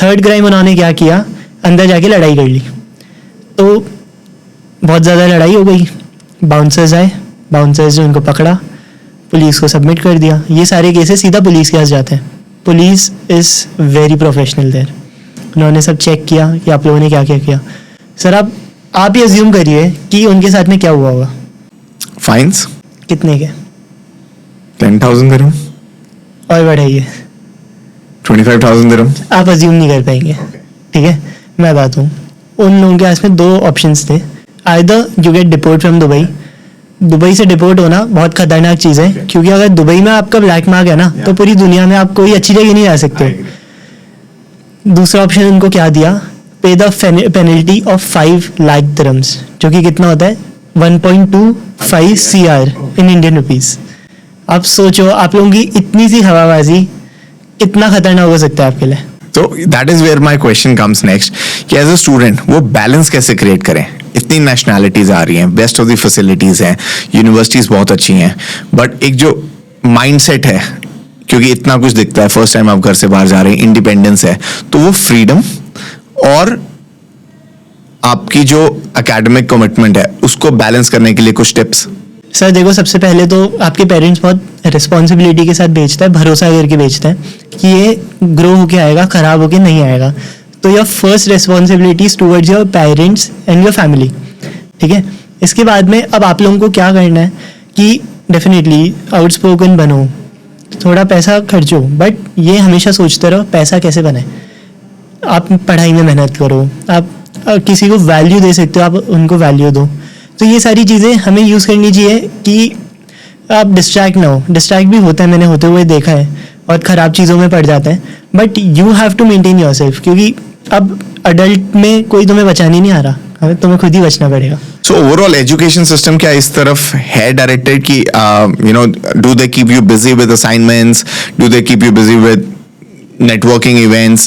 थर्ड क्राइम उन्होंने क्या किया, अंदर जाके लड़ाई कर ली। तो बहुत ज़्यादा लड़ाई हो गई, बाउंसर्स आए, बाउंसर्स ने उनको पकड़ा, पुलिस को सबमिट कर दिया। ये सारे केसेस सीधा पुलिस के पास जाते हैं। Police is very professional there. उन्होंने सब चेक किया कि आप लोगों ने क्या क्या किया। सर आप ही अज्यूम करिए कि उनके साथ में क्या हुआ होगा। फाइन्स कितने के? 10,000 दिरहम, और बढ़ाइए, 25,000 दिरहम। आप अज्यूम नहीं कर पाएंगे, ठीक है? मैं बताता हूँ। उन लोगों के पास में 2 ऑप्शंस थे, either you get deport from Dubai Dubai से डिपोर्ट होना बहुत खतरनाक चीज़ है, क्योंकि अगर दुबई में आपका ब्लैक मार्क है ना, तो पूरी दुनिया में आप कोई अच्छी जगह नहीं जा सकते। दूसरा ऑप्शन उनको क्या दिया, पे the penalty of 5 lakh dirhams, जो कि कितना होता है 1.25 CR इन इंडियन रुपीस। आप सोचो, आप लोगों की इतनी सी हवाबाजी कितना खतरनाक हो सकता है आपके लिए। तो that is where my question comes next कि एज अ स्टूडेंट वो बैलेंस कैसे क्रिएट करें। इतनी नेशनैलिटीज आ रही हैं, बेस्ट ऑफ द फैसिलिटीज हैं, यूनिवर्सिटीज बहुत अच्छी हैं, बट एक जो माइंडसेट है, क्योंकि इतना कुछ दिखता है, फर्स्ट टाइम आप घर से बाहर जा रहे हैं, इंडिपेंडेंस है, तो वो फ्रीडम और आपकी जो एकेडमिक कमिटमेंट है उसको बैलेंस करने के लिए कुछ टिप्स। सर देखो, सबसे पहले तो आपके पेरेंट्स बहुत रिस्पॉन्सिबिलिटी के साथ भेजता है, भरोसा करके भेजता है कि ये ग्रो होके आएगा, खराब होके नहीं आएगा। तो your first responsibilities towards your parents and your family, ठीक है। इसके बाद में अब आप लोगों को क्या करना है कि डेफिनेटली आउटस्पोकन बनो, थोड़ा पैसा खर्चो, बट ये हमेशा सोचते रहो पैसा कैसे बने। आप पढ़ाई में मेहनत करो, आप किसी को वैल्यू दे सकते हो, आप उनको वैल्यू दो। तो ये सारी चीज़ें हमें यूज़ करनी चाहिए कि आप डिस्ट्रैक्ट ना हो। डिस्ट्रैक्ट भी होता है, मैंने होते हुए देखा है, बहुत ख़राब चीज़ों में पड़ जाता है, but you have to maintain yourself, क्योंकि अब अडल्ट में कोई तुम्हें बचाने नहीं आ रहा, हमें तुम्हें खुद ही बचना पड़ेगा। सो ओवरऑल एजुकेशन सिस्टम क्या इस तरफ है डायरेक्टेड कि do they keep you busy with assignments, do they keep you busy with networking events?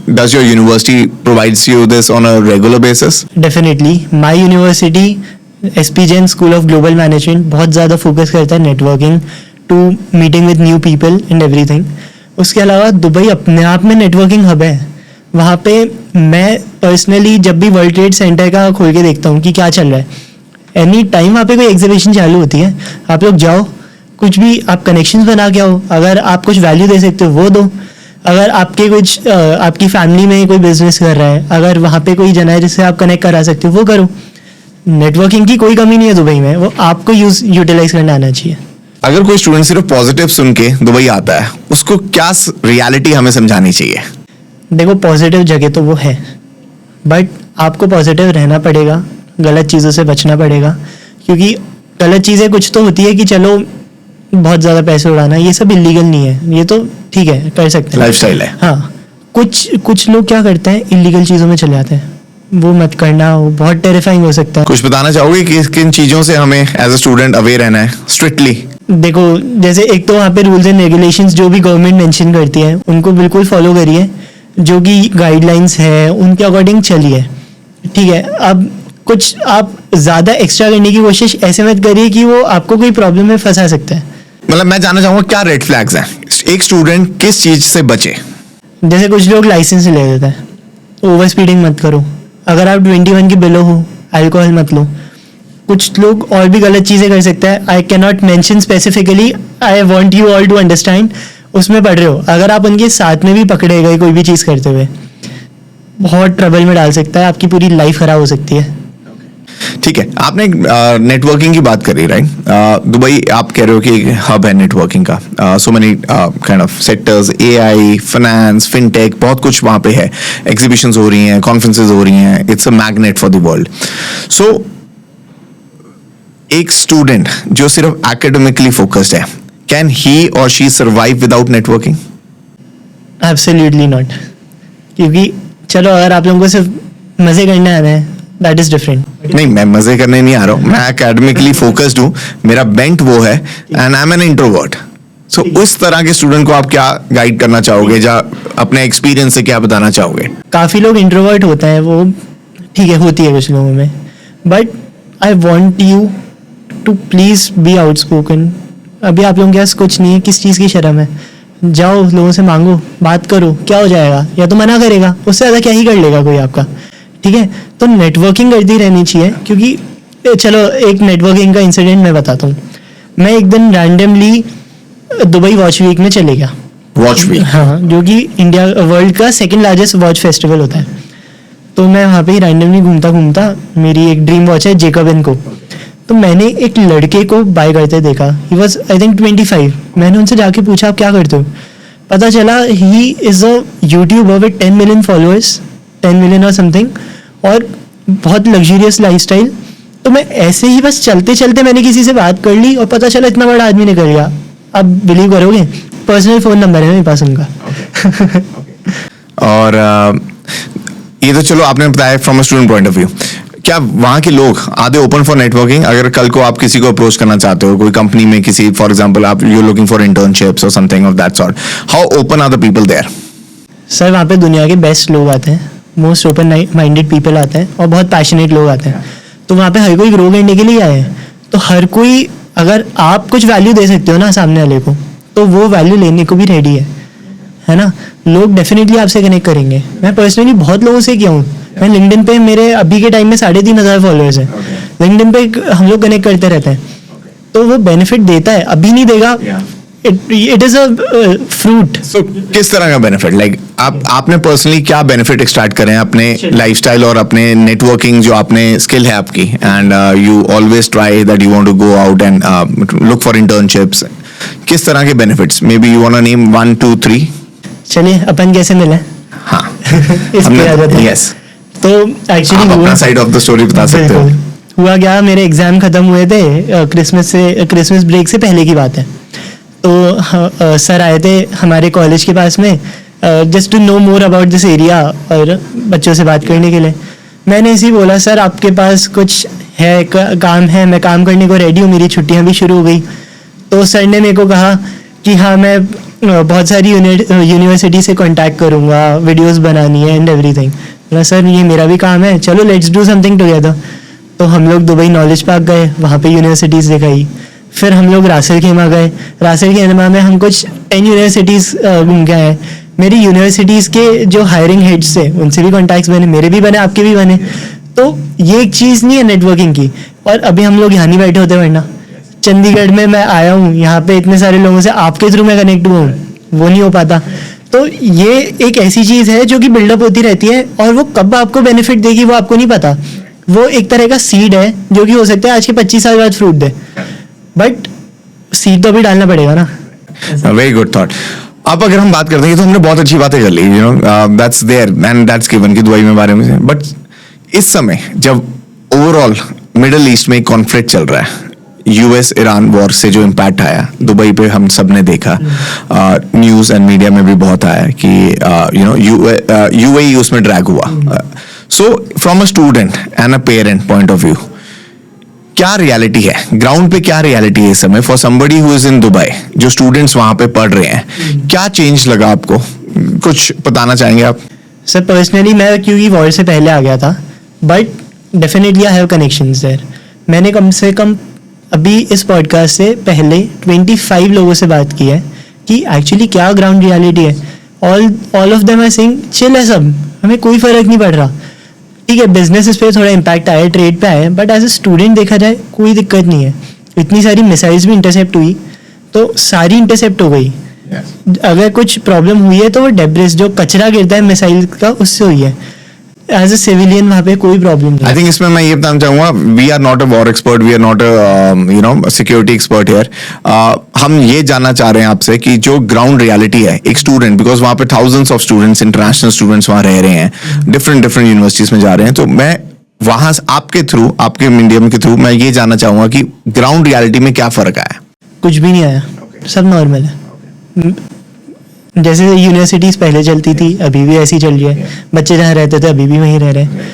Does your university provides you this on a regular basis? Definitely, my university SP Jain School of Global Management बहुत ज़्यादा फोकस करता है networking to meeting with new people and everything. उसके अलावा दुबई अपने आप में नेटवर्किंग हब है। वहाँ पे मैं पर्सनली जब भी वर्ल्ड ट्रेड सेंटर का खोल के देखता हूँ कि क्या चल रहा है, एनी टाइम वहाँ पे कोई एग्जीबिशन चालू होती है, आप लोग जाओ, कुछ भी आप कनेक्शंस बना के आओ। अगर आप कुछ वैल्यू दे सकते हो वो दो, अगर आपके कुछ आपकी फैमिली में कोई बिजनेस कर रहा है, अगर वहाँ पे कोई जना है जिससे आप कनेक्ट करा सकते हो वो करो। नेटवर्किंग की कोई कमी नहीं है दुबई में, वो आपको यूटिलाइज करना आना चाहिए। अगर कोई स्टूडेंट सिर्फ पॉजिटिव सुन के दुबई आता है, उसको क्या रियलिटी हमें समझानी चाहिए? देखो, पॉजिटिव जगह तो वो है, बट आपको पॉजिटिव रहना पड़ेगा, गलत चीज़ों से बचना पड़ेगा, क्योंकि गलत चीज़ें कुछ तो होती है कि चलो बहुत ज़्यादा पैसे उड़ाना, ये सब इलीगल नहीं है, ये तो ठीक है, कर सकते हैं, लाइफस्टाइल है। हाँ, कुछ लोग क्या करते हैं, इलीगल चीज़ों में चले जाते हैं, वो मत करना, वो बहुत टेरिफाइंग हो सकता है। कुछ बताना चाहोगे कि किन चीज़ों से हमें एज अ स्टूडेंट अवेयर रहना है स्ट्रिक्टली? देखो, जैसे एक तो वहाँ पे रूल्स एंड रेगुलेशंस जो भी गवर्नमेंट मेंशन करती है उनको बिल्कुल फॉलो करिए, जो कि गाइडलाइंस है उनके अकॉर्डिंग चलिए, ठीक है। अब कुछ आप ज़्यादा एक्स्ट्रा करने की कोशिश ऐसे मत करिए कि वो आपको कोई प्रॉब्लम में फंसा सकता है। मतलब मैं जानना चाहूँगा क्या रेड फ्लैग्स हैं, एक स्टूडेंट किस चीज़ से बचे? जैसे कुछ लोग लाइसेंस ले देते हैं, ओवर स्पीडिंग मत करो, अगर आप 21 के बिलो हो अल्कोहल मत लो। कुछ लोग और भी गलत चीज़ें कर सकते हैं, I can not mention specifically, I want you all to understand. उसमें पढ़ रहे हो, अगर आप उनके साथ में भी पकड़े गए कोई भी चीज़ करते हुए, बहुत ट्रबल में डाल सकता है, आपकी पूरी लाइफ खराब हो सकती है। ठीक है, आपने नेटवर्किंग की बात करी, राइट? दुबई आप कह रहे हो कि एक हब है नेटवर्किंग का, so many kind of sectors, AI, finance, fintech, बहुत कुछ वहाँ पे है, एग्जीबिशंस हो रही हैं, कॉन्फ्रेंसेज हो रही हैं, it's a magnet for the world. So एक स्टूडेंट जो सिर्फ एकेडमिकली फोकस्ड है, कैन ही और she survive without networking? Absolutely not, क्योंकि चलो अगर आप लोगों को सिर्फ मज़े करने आ रहे हैं, दैट इज डिफरेंट। नहीं, मैं मजे करने नहीं आ रहा हूँ, मैं एकेडमिकली फोकस्ड हूँ, मेरा बेंट वो है, and I am an introvert. So उस तरह के स्टूडेंट को आप क्या गाइड करना चाहोगे, या अपने एक्सपीरियंस से क्या बताना चाहोगे? काफ़ी लोग इंट्रोवर्ट होते हैं, वो ठीक है, होती है कुछ लोगों में, but I want you to please be outspoken. अभी आप लोगों के पास कुछ नहीं है, किस चीज़ की शर्म है? जाओ, लोगों से मांगो, बात करो, क्या हो जाएगा? या तो मना करेगा, उससे ज़्यादा क्या ही कर लेगा कोई आपका, ठीक है। तो नेटवर्किंग करती रहनी चाहिए, क्योंकि चलो एक नेटवर्किंग का इंसिडेंट मैं बताता हूँ। मैं एक दिन रैंडमली दुबई वॉच वीक में चले गया। Watch week? हाँ, जो कि इंडिया वर्ल्ड का सेकंड लार्जेस्ट वॉच फेस्टिवल होता है। तो मैं वहाँ पे ही रैंडमली घूमता घूमता, मेरी एक ड्रीम वॉच है जेकब एंड को, तो मैंने एक लड़के को बाय करते देखा। He was I think 25। मैंने उनसे जाके पूछा आप क्या करते हो? पता चला he is a YouTuber with 10 million followers, 10 million और समथिंग, और बहुत लग्जरियस लाइफस्टाइल। तो मैं ऐसे ही बस चलते चलते मैंने किसी से बात कर ली और पता चला इतना बड़ा आदमी निकल गया. अब बिलीव करोगे, पर्सनल फ़ोन नंबर है मेरे पास उनका. और ये तो चलो आपने बताया from a student point of view. क्या वहाँ के लोग आधे ओपन फॉर नेटवर्किंग? अगर कल को आप किसी को अप्रोच करना चाहते हो कोई कंपनी में, किसी फॉर एग्जांपल आप यू लुकिंग फॉर इंटर्नशिप्स और something of that sort, how open are the people there? Sir वहाँ पे दुनिया के बेस्ट लोग आते हैं, मोस्ट ओपन माइंडेड पीपल आते हैं और बहुत पैशनेट लोग आते हैं. तो वहाँ पे हर कोई ग्रो करने के लिए आए हैं. तो हर कोई, अगर आप कुछ वैल्यू दे सकते हो ना सामने वाले को, तो वो वैल्यू लेने को भी रेडी है ना. लोग डेफिनेटली आपसे कनेक्ट करेंगे. मैं पर्सनली बहुत लोगों से किया हूँ. मैं लिंक्डइन पे, मेरे अभी के टाइम में 3,500 फॉलोअर्स हैं. लिंक्डइन पे हम लोग कनेक्ट करते रहते हैं. तो वो बेनिफिट देता है, अभी नहीं देगा. It is a fruit. So किस तरह का बेनिफिट, लाइक आपने पर्सनली क्या बेनिफिट एक्सट्रैक्ट करें अपने लाइफस्टाइल और अपने नेटवर्किंग जो आपने स्किल है आपकी, and you always try that you want to go out and look for internships. किस तरह के benefits, maybe you want to name 1 2 3? चलिए अपन कैसे मिले. हाँ इस पे आ जाते हैं. यस, तो एक्चुअली अपना साइड ऑफ द स्टोरी बता सकते हो. हुआ क्या, मेरे एग्जाम खत्म हुए थे क्रिसमस ब्रेक से पहले की बात है. तो सर आए थे हमारे कॉलेज के पास में just to know more about this area और बच्चों से बात करने के लिए. मैंने इसी बोला, सर आपके पास कुछ है काम है, मैं काम करने को रेडी हूँ, मेरी छुट्टियाँ भी शुरू हो गई. तो सर ने मेरे को कहा कि हाँ मैं बहुत सारी यूनिवर्सिटी से कांटेक्ट करूँगा, वीडियोस बनानी है एंड एवरीथिंग. बोला सर ये मेरा भी काम है, चलो लेट्स डू समथिंग टुगेदर. तो हम लोग दुबई नॉलेज पार्क गए, वहाँ पे यूनिवर्सिटीज़ दिखाई. फिर हम लोग रासेल खेमा गए. रासेल खेमा में हम कुछ 10 यूनिवर्सिटीज़ घूम के आए. मेरी यूनिवर्सिटीज़ के जो हायरिंग हेड्स थे उनसे भी कॉन्टैक्ट्स बने, मेरे भी बने, आपके भी बने. तो ये एक चीज़ नहीं है नेटवर्किंग की. और अभी हम लोग यहाँ नहीं बैठे होते वरना चंडीगढ़ में मैं आया हूँ, यहाँ पे इतने सारे लोगों से आपके थ्रू मैं कनेक्ट हुआ हूँ, वो नहीं हो पाता. तो ये एक ऐसी चीज़ है जो कि बिल्डअप होती रहती है और वो कब आपको बेनिफिट देगी वो आपको नहीं पता. वो एक तरह का सीड है जो कि हो सकता है आज के 25 साल बाद फ्रूट दे, बट सीड तो अभी डालना पड़ेगा ना. Very good thought. अब अगर हम बात करते हैं तो हमने बहुत अच्छी बातें कर ली, you know that's there and that's given कि दुबई में बारे में. बट इस समय जब ओवरऑल मिडिल ईस्ट में कॉन्फ्लिक्ट चल रहा है, यूएस ईरान वॉर से जो इम्पैक्ट आया दुबई पे हम सब ने देखा, न्यूज़ एंड मीडिया में भी बहुत आया कि यू नो यूएई उसमें ड्रैग हुआ. So from a student and a parent point of view, क्या रियलिटी है ग्राउंड पे, क्या रियलिटी है इस समय for somebody who is in Dubai, जो स्टूडेंट्स वहां पे पढ़ रहे हैं? क्या चेंज लगा आपको, कुछ बताना चाहेंगे आप? सर पर्सनली मैं क्योंकि वॉर से पहले आ गया था, but definitely I have connections there. मैंने कम से कम अभी इस पॉडकास्ट से पहले 25 लोगों से बात की है कि एक्चुअली क्या ग्राउंड रियलिटी है. All of them are saying chill है, सब हमें कोई फर्क नहीं पड़ रहा. ठीक है बिजनेस पे थोड़ा इम्पैक्ट आया, ट्रेड पे आया, बट एज ए स्टूडेंट देखा जाए कोई दिक्कत नहीं है. इतनी सारी मिसाइल्स भी इंटरसेप्ट हुई, तो सारी इंटरसेप्ट हो गई. अगर कुछ प्रॉब्लम हुई है तो वो डेब्रिस जो कचरा गिरता है मिसाइल का उससे हुई है. एज ए सिविलियन वहाँ पे कोई प्रॉब्लम नहीं. आई थिंक इसमें मैं ये बताना चाहूंगा, we are not a war expert, we are not you know security expert here. हम ये जानना चाह रहे हैं आपसे कि जो ग्राउंड रियलिटी है एक स्टूडेंट, बिकॉज वहाँ पे thousands of students, international students वहाँ रह रहे हैं, डिफरेंट यूनिवर्सिटीज में जा रहे हैं. तो मैं वहाँ आपके थ्रू, आपके मीडियम के थ्रू मैं ये जानना चाहूंगा कि ग्राउंड रियलिटी में क्या फर्क आया? कुछ भी नहीं आया, सब नॉर्मल है. जैसे यूनिवर्सिटीज पहले चलती थी अभी भी ऐसी चल रही है, बच्चे जहाँ रहते थे अभी भी वहीं रह रहे हैं.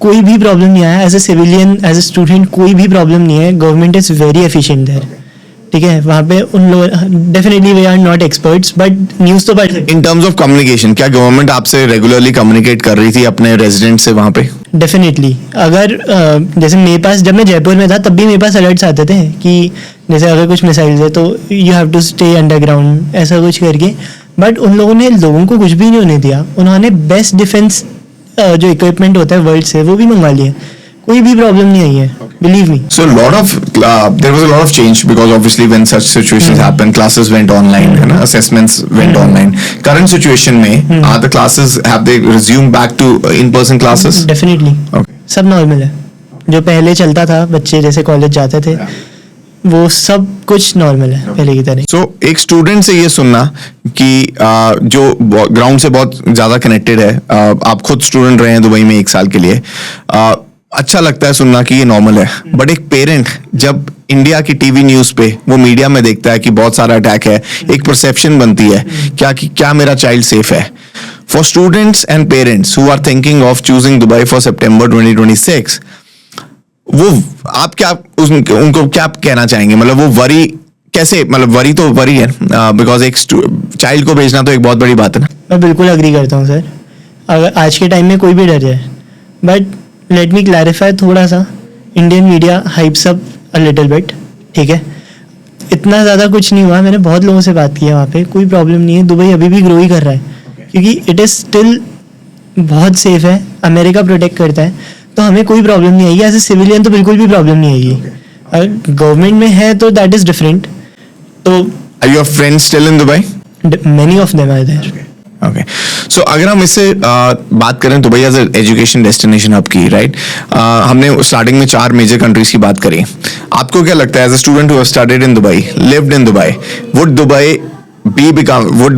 कोई भी प्रॉब्लम नहीं आया. As a civilian, as a student कोई भी प्रॉब्लम नहीं है. Government is very efficient there. ठीक है, वहाँ पे उन लोग definitely we are not experts, but news तो पढ़ सकते. इन टर्म्स ऑफ कम्युनिकेशन, क्या गवर्नमेंट आपसे रेगुलरली कम्युनिकेट कर रही थी अपने रेजिडेंट से वहाँ पे? डेफिनेटली. अगर जैसे मेरे पास, जब मैं जयपुर में था तब भी मेरे पास अलर्ट्स आते थे कि जैसे अगर कुछ मिसाइल्स है तो you have to stay underground, ऐसा कुछ करके. बट उन लोगों ने लोगों को कुछ भी नहीं होने दिया. उन्होंने बेस्ट डिफेंस जो इक्विपमेंट होता है वर्ल्ड से वो भी मंगवा लिया. कोई भी प्रॉब्लम नहीं आई है, believe me. So there was a lot of change because obviously when such situations happen, classes went online, है ना, assessments went online. Current situation में are the classes, have they resumed back to in-person classes? Definitely. Okay. सब नॉर्मल है. जो पहले चलता था, बच्चे जैसे कॉलेज जाते थे, वो सब कुछ नॉर्मल है पहले की तरह. So एक स्टूडेंट से ये सुनना कि जो ग्राउंड से बहुत ज्यादा कनेक्टेड है, आप खुद स्टूडेंट रहे हैं दुबई में 1 साल के लिए, अच्छा लगता है सुनना कि ये नॉर्मल है, बट एक पेरेंट जब इंडिया की टीवी न्यूज पे वो मीडिया में देखता है कि बहुत सारा अटैक है, एक परसेप्शन बनती है क्या मेरा चाइल्ड सेफ है. For students and parents who are thinking of choosing Dubai for September 2026, वो आप क्या उनको क्या कहना चाहेंगे? मतलब वो वरी कैसे, मतलब वरी तो वरी है, बिकॉज एक चाइल्ड को भेजना तो एक बहुत बड़ी बात है ना. मैं बिल्कुल अग्री करता हूँ सर, अगर आज के टाइम में कोई भी डर जाए, बट लेट मी क्लैरिफाई थोड़ा सा. Indian media hypes up a little bit, ठीक है, इतना ज़्यादा कुछ नहीं हुआ. मैंने बहुत लोगों से बात की है वहाँ पे, कोई प्रॉब्लम नहीं है. दुबई अभी भी ग्रो ही कर रहा है क्योंकि इट इज़ स्टिल बहुत सेफ है, अमेरिका प्रोटेक्ट करता है, तो हमें कोई प्रॉब्लम नहीं आएगी. एज ए सिविलियन तो बिल्कुल भी प्रॉब्लम नहीं आएगी. अगर गवर्नमेंट में है तो दैट इज़ डिफरेंट. तो are your friends still in Dubai? Many of them are there. Okay, so अगर हम इससे बात करें दुबई एज एजुकेशन डेस्टिनेशन आपकी, राइट, हमने स्टार्टिंग में 4 मेजर कंट्रीज की बात करी. आपको क्या लगता है as a student who have studied in Dubai, lived in Dubai, would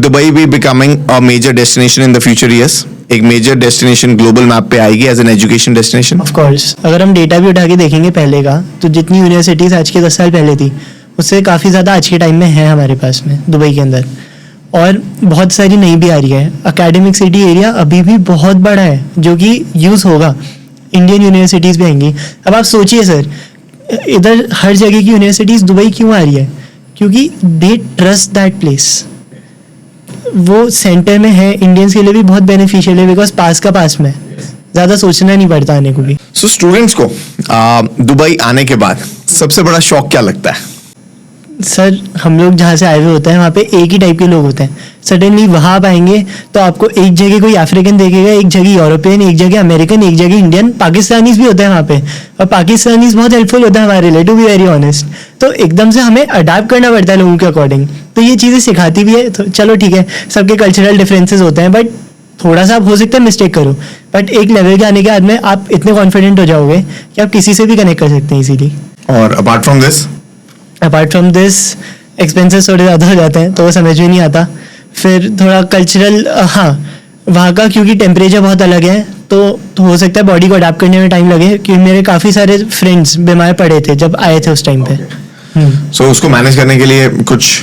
Dubai be becoming a major destination in the future years? एक मेजर डेस्टिनेशन ग्लोबल मैप पे आएगी as an education destination? Of course, अगर हम डेटा भी उठा के देखेंगे पहले का, तो जितनी यूनिवर्सिटीज़ आज के 10 साल पहले थी उससे काफ़ी ज़्यादा आज के टाइम में है हमारे पास में दुबई के अंदर, और बहुत सारी नई भी आ रही है. एकेडमिक सिटी एरिया अभी भी बहुत बड़ा है जो कि यूज़ होगा. इंडियन यूनिवर्सिटीज़ भी आएंगी. अब आप सोचिए सर, इधर हर जगह की यूनिवर्सिटीज़ दुबई क्यों आ रही है? क्योंकि दे ट्रस्ट दैट प्लेस. वो सेंटर में है, इंडियंस के लिए भी बहुत बेनिफिशियल है बिकॉज पास का पास में, ज़्यादा सोचना नहीं पड़ता आने को भी. सो स्टूडेंट्स को दुबई आने के बाद सबसे बड़ा शौक क्या लगता है? सर, हम लोग जहाँ से आए हुए होते हैं वहाँ पे एक ही टाइप के लोग होते हैं. सडनली वहाँ आप आएंगे तो आपको एक जगह कोई अफ्रीकन देखेगा, एक जगह यूरोपियन, एक जगह अमेरिकन, एक जगह इंडियन, पाकिस्तानीज भी होते हैं वहाँ पे, और पाकिस्तानीज बहुत हेल्पफुल होता है हमारे लिए, टू बी वेरी ऑनेस्ट. तो एकदम से हमें अडाप्ट करना पड़ता है लोगों के अकॉर्डिंग. तो ये चीज़ें सिखाती भी है. तो चलो ठीक है, सबके कल्चरल डिफरेंसेस होते हैं, बट थोड़ा सा आप हो सकता है मिस्टेक करो, बट एक लेवल के आने के बाद में आप इतने कॉन्फिडेंट हो जाओगे कि आप किसी से भी कनेक्ट कर सकते हैं इजीली. और अपार्ट फ्रॉम दिस एक्सपेंसेस थोड़े ज़्यादा हो जाते हैं तो वो समझ में नहीं आता. फिर थोड़ा कल्चरल, हाँ, वहाँ का क्योंकि टेम्परेचर बहुत अलग है तो हो सकता है बॉडी को अडाप्ट करने में टाइम लगे, क्योंकि मेरे काफ़ी सारे फ्रेंड्स बीमार पड़े थे जब आए थे उस टाइम पे. सो उसको मैनेज करने के लिए कुछ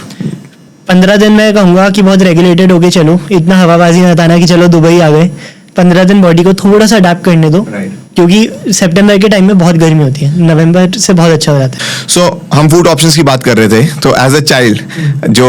15 दिन मैं कहूँगा कि बहुत रेगुलेटेड होके चलो. इतना हवाबाजी मत आना कि चलो दुबई आ गए. 15 दिन बॉडी को थोड़ा सा अडाप्ट करने दो, क्योंकि सितंबर के टाइम में बहुत गर्मी होती है, नवंबर से बहुत अच्छा हो जाता है. सो हम फूड ऑप्शंस की बात कर रहे थे, तो एज अ चाइल्ड जो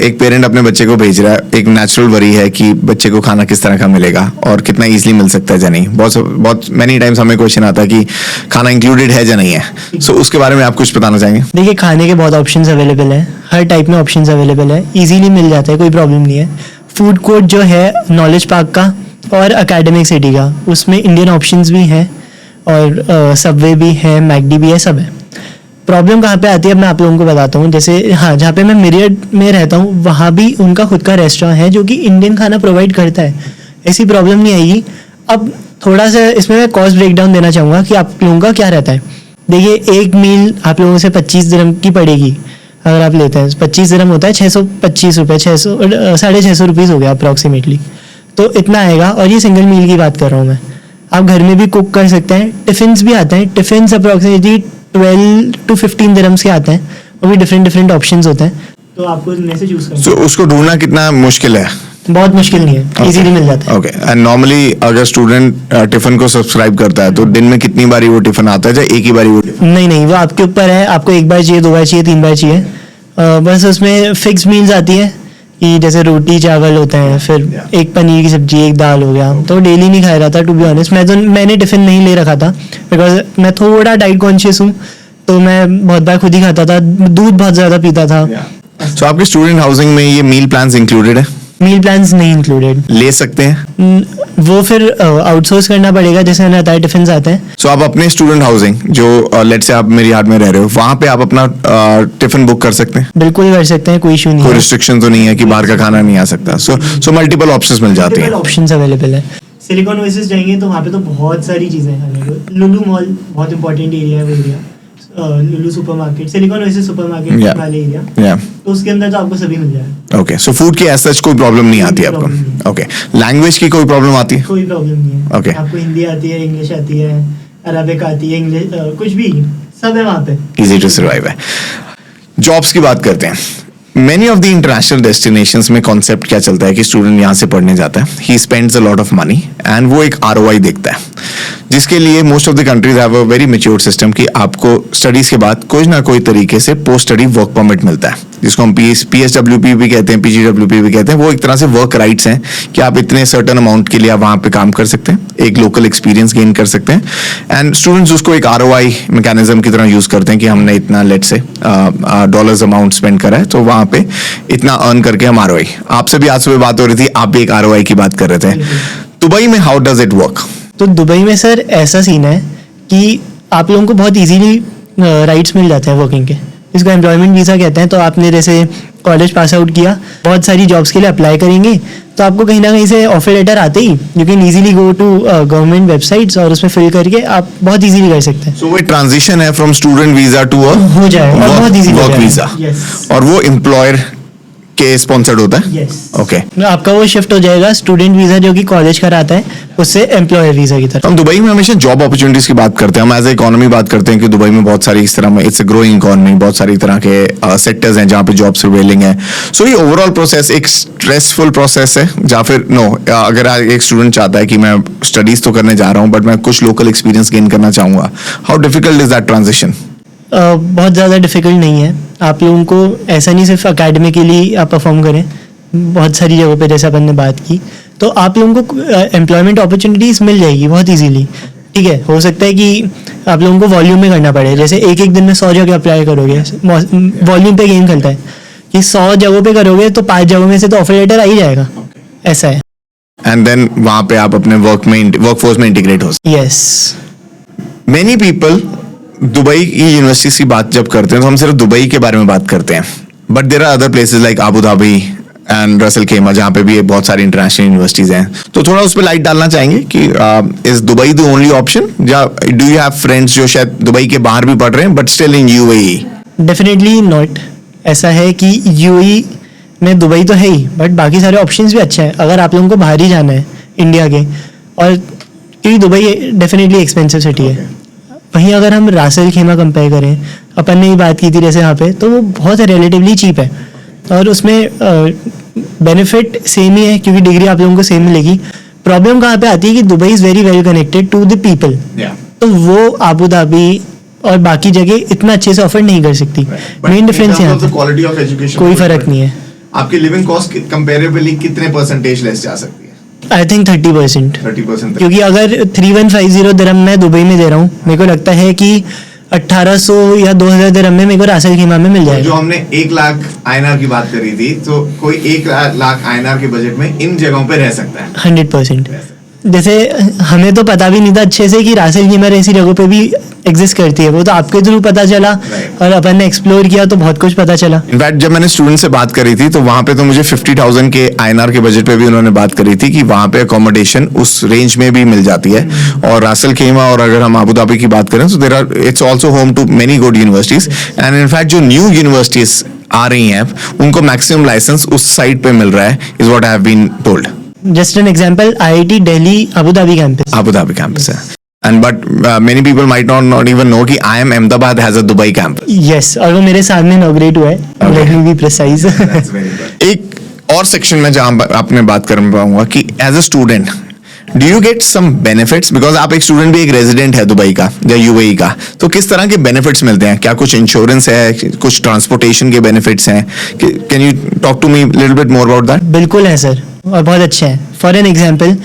एक पेरेंट अपने बच्चे को भेज रहा है, एक नेचुरल वरी है कि बच्चे को खाना किस तरह का मिलेगा और कितना इजीली मिल सकता है या नहीं. बहुत मैनी टाइम्स हमें क्वेश्चन आता है कि खाना इंक्लूडेड है या नहीं है. सो उसके बारे में आप कुछ बताना चाहेंगे? देखिए, खाने के बहुत ऑप्शंस अवेलेबल हैं, हर टाइप में ऑप्शंस अवेलेबल है, इजीली मिल जाता है, कोई प्रॉब्लम नहीं है. फूड कोर्ट जो है नॉलेज पार्क का और एकेडमिक सिटी का, उसमें इंडियन ऑप्शंस भी हैं और सबवे भी है, मैकडी भी है, सब है. प्रॉब्लम कहाँ पे आती है, मैं आप लोगों को बताता हूँ. जैसे हाँ, जहाँ पे मैं मिरियड में रहता हूँ वहाँ भी उनका खुद का रेस्टोरेंट है जो कि इंडियन खाना प्रोवाइड करता है, ऐसी प्रॉब्लम नहीं आएगी. अब थोड़ा सा इसमें मैं कॉस्ट ब्रेकडाउन देना चाहूँगा कि आप लोगों का क्या रहता है. देखिए, एक मील आप लोगों से 25 दिरहम की पड़ेगी अगर आप लेते हैं. 25 दिरहम होता है 625 रुपये, 650 रुपीज़ हो गया अप्रॉक्सीमेटली. तो इतना आएगा, और ये सिंगल मील की बात कर रहा हूँ मैं. आप घर में भी कुक कर सकते हैं. टिफिन्स भी आते हैं, टिफिन्स अप्रॉक्सीमेटली 12 to 15 दिरहम्स के आते हैं, वो भी डिफरेंट ऑप्शंस होते हैं, तो आपको इनमें से चूज करना. सो उसको ढूंढना कितना मुश्किल है? बहुत मुश्किल नहीं है, इजीली मिल जाता है. ओके, एंड नॉर्मली अगर स्टूडेंट टिफिन को सब्सक्राइब करता है तो दिन में कितनी बारी वो टिफिन आता है, या एक ही बारी वो टिफिन? नहीं, वो आपके ऊपर है, आपको एक बार चाहिए, 2 बार चाहिए, 3 बार चाहिए. बस उसमें फिक्स मील्स आती है कि जैसे रोटी चावल होते हैं, फिर एक पनीर की सब्जी, एक दाल हो गया. तो डेली नहीं खा रहा था, टू बी ऑनेस्ट. मैंने टिफिन नहीं ले रखा था बिकॉज मैं थोड़ा डाइट कॉन्शियस हूँ, तो मैं बहुत बार खुद ही खाता था, दूध बहुत ज़्यादा पीता था. सो आपके स्टूडेंट हाउसिंग में ये मील प्लान्स इंक्लूडेड है? मील प्लान्स नहीं इंक्लूडेड. ले सकते हैं वो फिर आउटसोर्स करना पड़ेगा, जैसे मैंने बताया टिफिन आते हैं. सो आप अपने स्टूडेंट हाउसिंग जो लेट्स से आप मेरी हाट में रह रहे हो, वहाँ पे आप अपना टिफिन बुक कर सकते हैं? बिल्कुल कर सकते हैं, कोई इशू नहीं कोई है. रिस्ट्रिक्शन तो नहीं है कि बाहर का खाना नहीं आ सकता? सो मल्टीपल ऑप्शंस मिल जाती हैं. ऑप्शंस अवेलेबल है. सिलिकॉन ओएसिस जाएंगे तो वहाँ पे तो बहुत सारी चीज़ें हैं खाने को. लुलु मॉल बहुत इंपॉर्टेंट एरिया है वो एरिया. लुलु सुपरमार्केट, सिलिकॉन ओएसिस सुपरमार्केट वाले एरिया, तो उसके अंदर तो आपको सभी मिल जाएगा. ओके, सो फूड की एज सच कोई प्रॉब्लम नहीं आती है आपको? ओके, लैंग्वेज की कोई प्रॉब्लम आती है? कोई प्रॉब्लम नहीं है. Okay. आपको हिंदी आती है, इंग्लिश आती है, अरबिक आती है, इंग्लिश, कुछ भी सब है वहाँ पे। इजी टू सर्वाइव है। जॉब्स की बात करते हैं। Many of the international destinations में कॉन्सेप्ट क्या चलता है कि स्टूडेंट यहाँ से पढ़ने जाता है, he spends a lot of money and वो एक ROI देखता है, जिसके लिए most of the countries have a very mature system कि आपको स्टडीज के बाद कोई ना कोई तरीके से पोस्ट स्टडी वर्क परमिट मिलता है, जिसको हम PSWP भी कहते हैं, PGWP भी कहते हैं। वो एक तरह से वर्क राइट्स हैं कि आप इतने सर्टन अमाउंट के लिए आप वहाँ पे काम कर सकते हैं, एक लोकल एक्सपीरियंस गेन कर सकते हैं, एंड स्टूडेंट्स उसको एक ROI मैकेनिज्म की तरह यूज करते हैं कि हमने इतना लेट से डॉलर्स अमाउंट स्पेंड करा है, तो वहाँ पे इतना अर्न करके हम ROI। आपसे भी आज सुबह बात हो रही थी, आप भी एक ROI की बात कर रहे थे। दुबई में हाउ डज इट वर्क? तो दुबई में सर ऐसा सीन है कि आप लोगों को बहुत इजीली राइट्स मिल जाते हैं वर्किंग के, इसको एम्प्लॉयमेंट वीज़ा कहते हैं। तो आपने जैसे कॉलेज पास आउट किया, बहुत सारी जॉब्स के लिए अप्लाई करेंगे, तो आपको कहीं ना कहीं से ऑफर लेटर आते ही you can easily go to government websites और उसमें फिल करके आप बहुत इजीली कर सकते हैं। सो वो ट्रांजिशन है फ्रॉम स्टूडेंट वीजा टू हो जाएगा और बहुत इजीली वर्क वीजा, और वो एम्प्लॉयर के स्पॉन्सर्ड होता है। Yes, okay. आपका वो शिफ्ट हो जाएगा स्टूडेंट वीजा जो कि कॉलेज कराता है उससे एम्प्लॉयर वीजा की तरफ। हम दुबई में हमेशा जॉब अपॉर्चुनिटीज की बात करते हैं, हम एज ए इकोनॉमी बात करते हैं कि दुबई में बहुत सारी इस तरह में इट्स अ ग्रोइंग इकोनॉमी, बहुत सारी तरह के सेक्टर्स हैं जहाँ पे जॉब्स प्रिवेलिंग है। सो ये ओवरऑल प्रोसेस एक स्ट्रेसफुल प्रोसेस है, या फिर नो, अगर एक स्टूडेंट चाहता है कि मैं स्टडीज तो करने जा रहा हूँ बट मैं कुछ लोकल एक्सपीरियंस गेन करना चाहूँगा, how difficult is that transition? बहुत ज़्यादा डिफिकल्ट नहीं है। आप लोगों को ऐसा नहीं सिर्फ अकेडमिकली आप परफॉर्म करें, बहुत सारी जगहों पे जैसे अपन ने बात की, तो आप लोगों को एम्प्लॉयमेंट अपॉर्चुनिटीज़ मिल जाएगी बहुत इजीली। ठीक है, हो सकता है कि आप लोगों को वॉल्यूम में करना पड़े, जैसे एक दिन में 100 जगह अप्लाई करोगे, वॉल्यूम पे गेम खेलता है कि 100 जगहों पे करोगे तो 5 जगहों में से तो ऑफर लेटर आ ही जाएगा, ऐसा है। एंड देन वहाँ पे आप अपने वर्कफोर्स में इंटीग्रेट हो सकते। यस, मेनी पीपल दुबई की यूनिवर्सिटीज की बात जब करते हैं तो हम सिर्फ दुबई के बारे में बात करते हैं, but there are other places like Abu Dhabi and Ras Al Khaimah जहाँ पे भी बहुत सारी इंटरनेशनल यूनिवर्सिटीज हैं। तो थोड़ा उस पर लाइट डालना चाहेंगे कि is Dubai the only option, या डू यू हैव फ्रेंड्स जो शायद दुबई के बाहर भी पढ़ रहे हैं but still in UAE? Definitely not. ऐसा है कि UAE में दुबई तो है ही, बट बाकी सारे ऑप्शंस भी अच्छे हैं अगर आप लोगों को बाहर ही जाना है इंडिया के, और क्योंकि दुबई डेफिनेटली एक्सपेंसिव सिटी है। वहीं अगर हम रासल खेमा कंपेयर करें, अपन ने ही बात की थी जैसे यहाँ पे, तो वो बहुत रिलेटिवली चीप है और उसमें बेनिफिट सेम ही है क्योंकि डिग्री आप लोगों को सेम मिलेगी। प्रॉब्लम कहाँ पे आती है कि Dubai is very well connected to the people, तो वो आबू धाबी और बाकी जगह इतना अच्छे से ऑफर नहीं कर सकती। मेन डिफरेंस यहाँ पे कोई फर्क नहीं है। आपकी लिविंग कॉस्ट कंपैरेबली कितने परसेंटेज लेस जा सकती है? I think 30%। 30%। क्योंकि अगर 3150 दिरहम मैं दुबई में दे रहा हूँ, मेरे को लगता है कि 1800 या 2000 दिरहम में मेरे को रासल खेमा में मिल जाएगा। जो हमने 1 लाख INR की बात करी थी, तो कोई 1 लाख INR के बजट में इन जगहों पे रह सकता है 100%। जैसे हमें तो पता भी नहीं था अच्छे से कि रासल खेमा ऐसी जगहों पे भी एग्जिस्ट करती है, वो तो आपके थ्रू पता चला और अपन ने एक्सप्लोर किया तो बहुत कुछ पता चला। इनफैक्ट जब मैंने स्टूडेंट से बात करी थी तो वहां पे तो मुझे 50,000 के INR के बजट पे भी उन्होंने बात करी थी कि वहां पे अकोमोडेशन उस रेंज में भी मिल जाती है। और रासल खेमा, और अगर हम आबू धाबी की बात करें तो there are, it's also home to many good universities, and in fact जो न्यू यूनिवर्सिटीज आ रही हैं उनको मैक्सिमम लाइसेंस उस साइट पे मिल रहा है, is what I have been told. Just an example, IIT Delhi Abu Dhabi campus. Abu Dhabi campus है, and but many people might not even know कि IIM Ahmedabad has a Dubai campus. Yes, और वो मेरे सामने इनॉग्रेट हुआ है। Let me be precise. एक और सेक्शन में जहाँ आपने बात कर पाऊंगा कि as a student do you get some benefits, because आप एक स्टूडेंट भी एक रेजिडेंट है दुबई का या UAE का, तो किस तरह के बेनिफिट्स मिलते हैं? क्या कुछ इंश्योरेंस है, कुछ ट्रांसपोर्टेशन के बेनिफिट्स हैं? Can you talk to me little bit more about that? बिल्कुल है सर, और बहुत अच्छे हैं। For an example,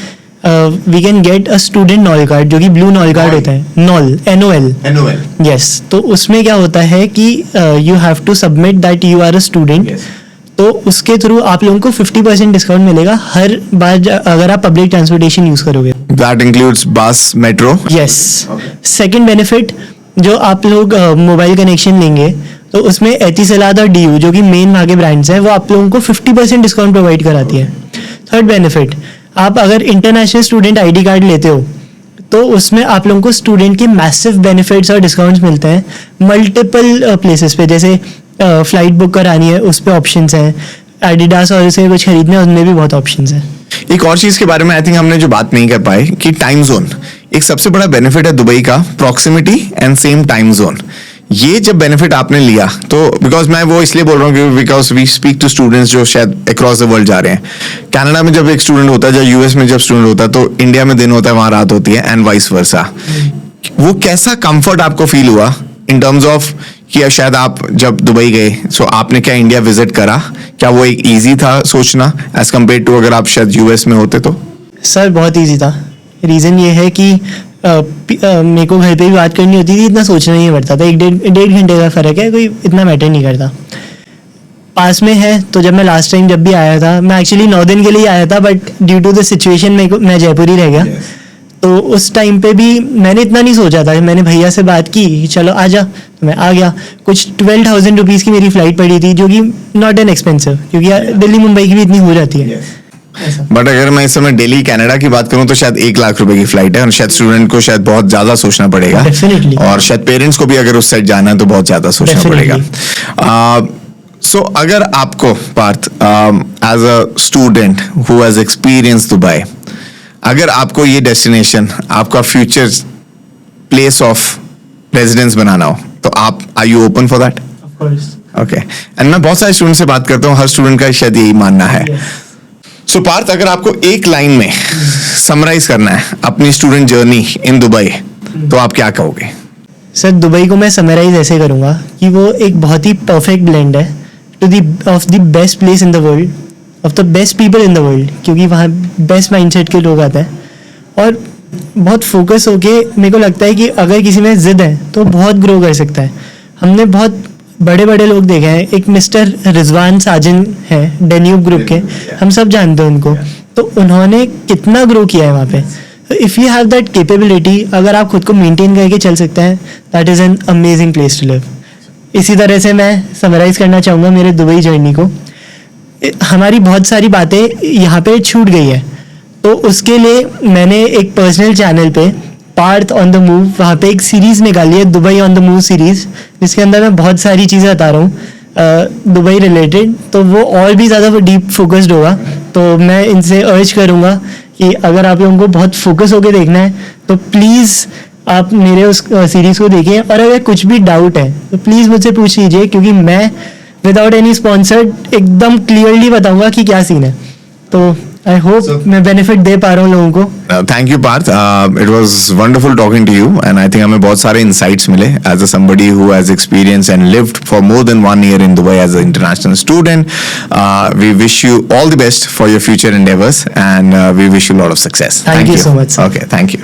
we can get a student Nol card, जो कि ब्लू नॉल कार्ड होता है, नॉल NOL। यस, तो उसमें क्या होता है कि you have to submit that you are a student, तो उसके थ्रू आप लोगों को 50% डिस्काउंट मिलेगा हर बार अगर आप पब्लिक ट्रांसपोर्टेशन यूज करोगे। दैट इंक्लूड्स बस, मेट्रो? यस। सेकंड बेनिफिट, जो आप लोग मोबाइल कनेक्शन लेंगे तो उसमें एतिसलात और DU जो कि मेन वहाँ के ब्रांड्स हैं, वो आप लोगों को 50% डिस्काउंट प्रोवाइड कराती है। थर्ड बेनिफिट, आप अगर इंटरनेशनल स्टूडेंट ID कार्ड लेते हो तो उसमें आप लोगों को स्टूडेंट के मैसिव बेनिफिट्स और डिस्काउंट्स मिलते हैं मल्टीपल प्लेसेस पे। जैसे फ्लाइट बुक करानी है उस पर ऑप्शंस हैं, एडिडास और से कुछ खरीदना है उनमें भी बहुत ऑप्शंस हैं। एक और चीज के बारे में आई थिंक हमने जो बात नहीं कर पाए कि टाइम जोन। एक सबसे बड़ा बेनिफिट है दुबई का proximity and same time zone. ये जब बेनिफिट आपने लिया तो बिकॉज मैं वो इसलिए बोल रहा हूँ because we speak to students जो शायद अक्रॉस द वर्ल्ड जा रहे हैं। कनाडा में जब एक स्टूडेंट होता है, जब यूएस में जब स्टूडेंट होता है, तो इंडिया में दिन होता है, वहां रात होती है, एंड वाइस वर्सा। वो कैसा कंफर्ट आपको फील हुआ इन टर्म्स ऑफ कि शायद आप जब दुबई गए, सो आपने क्या इंडिया विजिट करा? क्या वो एक ईजी था सोचना एज कम्पेयर टू अगर आप शायद यूएस में होते तो? सर बहुत इजी था। रीज़न ये है कि मेरे को घर पे भी बात करनी होती थी, इतना सोचना नहीं पड़ता था। एक डेढ़ घंटे का फ़र्क है, कोई इतना मैटर नहीं करता। पास में है, तो जब मैं लास्ट टाइम जब भी आया था, मैं एक्चुअली 9 दिन के लिए आया था, but due to the situation मैं जयपुर ही रह गया। तो उस टाइम पे भी मैंने इतना नहीं सोचा था। मैंने भैया से बात की चलो आ जा, तो मैं आ गया। कुछ 12,000 रुपीज़ की मेरी फ़्लाइट पड़ी थी, जो कि नॉट एन एक्सपेंसिव, क्योंकि दिल्ली मुंबई की भी इतनी हो जाती है। बट अगर मैं इस समय दिल्ली कनाडा की बात करूं तो शायद 1 लाख रुपए की फ्लाइट है, और शायद स्टूडेंट को शायद बहुत ज्यादा सोचना पड़ेगा। Definitely. और शायद पेरेंट्स को भी अगर उस साइड जाना है तो बहुत ज्यादा सोचना Definitely. पड़ेगा। सो अगर आपको Parth as a student who has experience Dubai, अगर आपको ये डेस्टिनेशन आपका फ्यूचर प्लेस ऑफ रेजिडेंस बनाना हो, तो आप are you open for that? Of course. Okay. And मैं बहुत सारे स्टूडेंट से बात करता हूँ, हर स्टूडेंट का शायद यही मानना है। सो पार्थ, अगर आपको एक लाइन में समराइज करना है अपनी स्टूडेंट जर्नी इन दुबई, तो आप क्या कहोगे? सर दुबई को मैं समराइज ऐसे करूँगा कि वो एक बहुत ही परफेक्ट ब्लेंड है to the of the best place in the world, of the best people in the world, क्योंकि वहाँ बेस्ट माइंडसेट के लोग आते हैं। और बहुत फोकस होके मेरे को लगता है कि अगर किसी में जिद है तो बहुत ग्रो कर सकता है। हमने बहुत बड़े बड़े लोग देखे हैं, एक मिस्टर रिजवान साजन है डेन्यूब ग्रुप के, हम सब जानते हैं उनको, तो उन्होंने कितना ग्रो किया है वहाँ पे। If you have that capability, अगर आप खुद को मेंटेन करके चल सकते हैं, that is an amazing place to live. इसी तरह से मैं समराइज़ करना चाहूँगा मेरे दुबई जर्नी को। हमारी बहुत सारी बातें यहाँ पे छूट गई है, तो उसके लिए मैंने एक पर्सनल चैनल पे पार्थ ऑन द मूव, वहाँ पे एक सीरीज़ निकाली है, Dubai on the move series, जिसके अंदर मैं बहुत सारी चीज़ें बता रहा हूँ दुबई रिलेटेड। तो वो और भी ज़्यादा डीप फोकस्ड होगा। तो मैं इनसे अर्ज करूँगा कि अगर आप लोगों को बहुत फोकस होकर देखना है तो प्लीज़ आप मेरे उस सीरीज़ को देखिए। और अगर कुछ भी डाउट है तो प्लीज़ मुझसे पूछ लीजिए, क्योंकि मैं विदाउट एनी स्पॉन्सर्ड एकदम क्लियरली बताऊँगा कि क्या सीन है। तो आई होप मैं बेनिफिट दे पा रहा हूँ लोगों को। Thank you Parth, it was wonderful talking to you, and I think हमें बहुत सारे इंसाइट्स मिले as a somebody who has experience and lived for more than 1 year in Dubai as a international student. We wish you all the best for your future endeavours, and we wish you lot of success. Thank you so much, sir. Okay, thank you.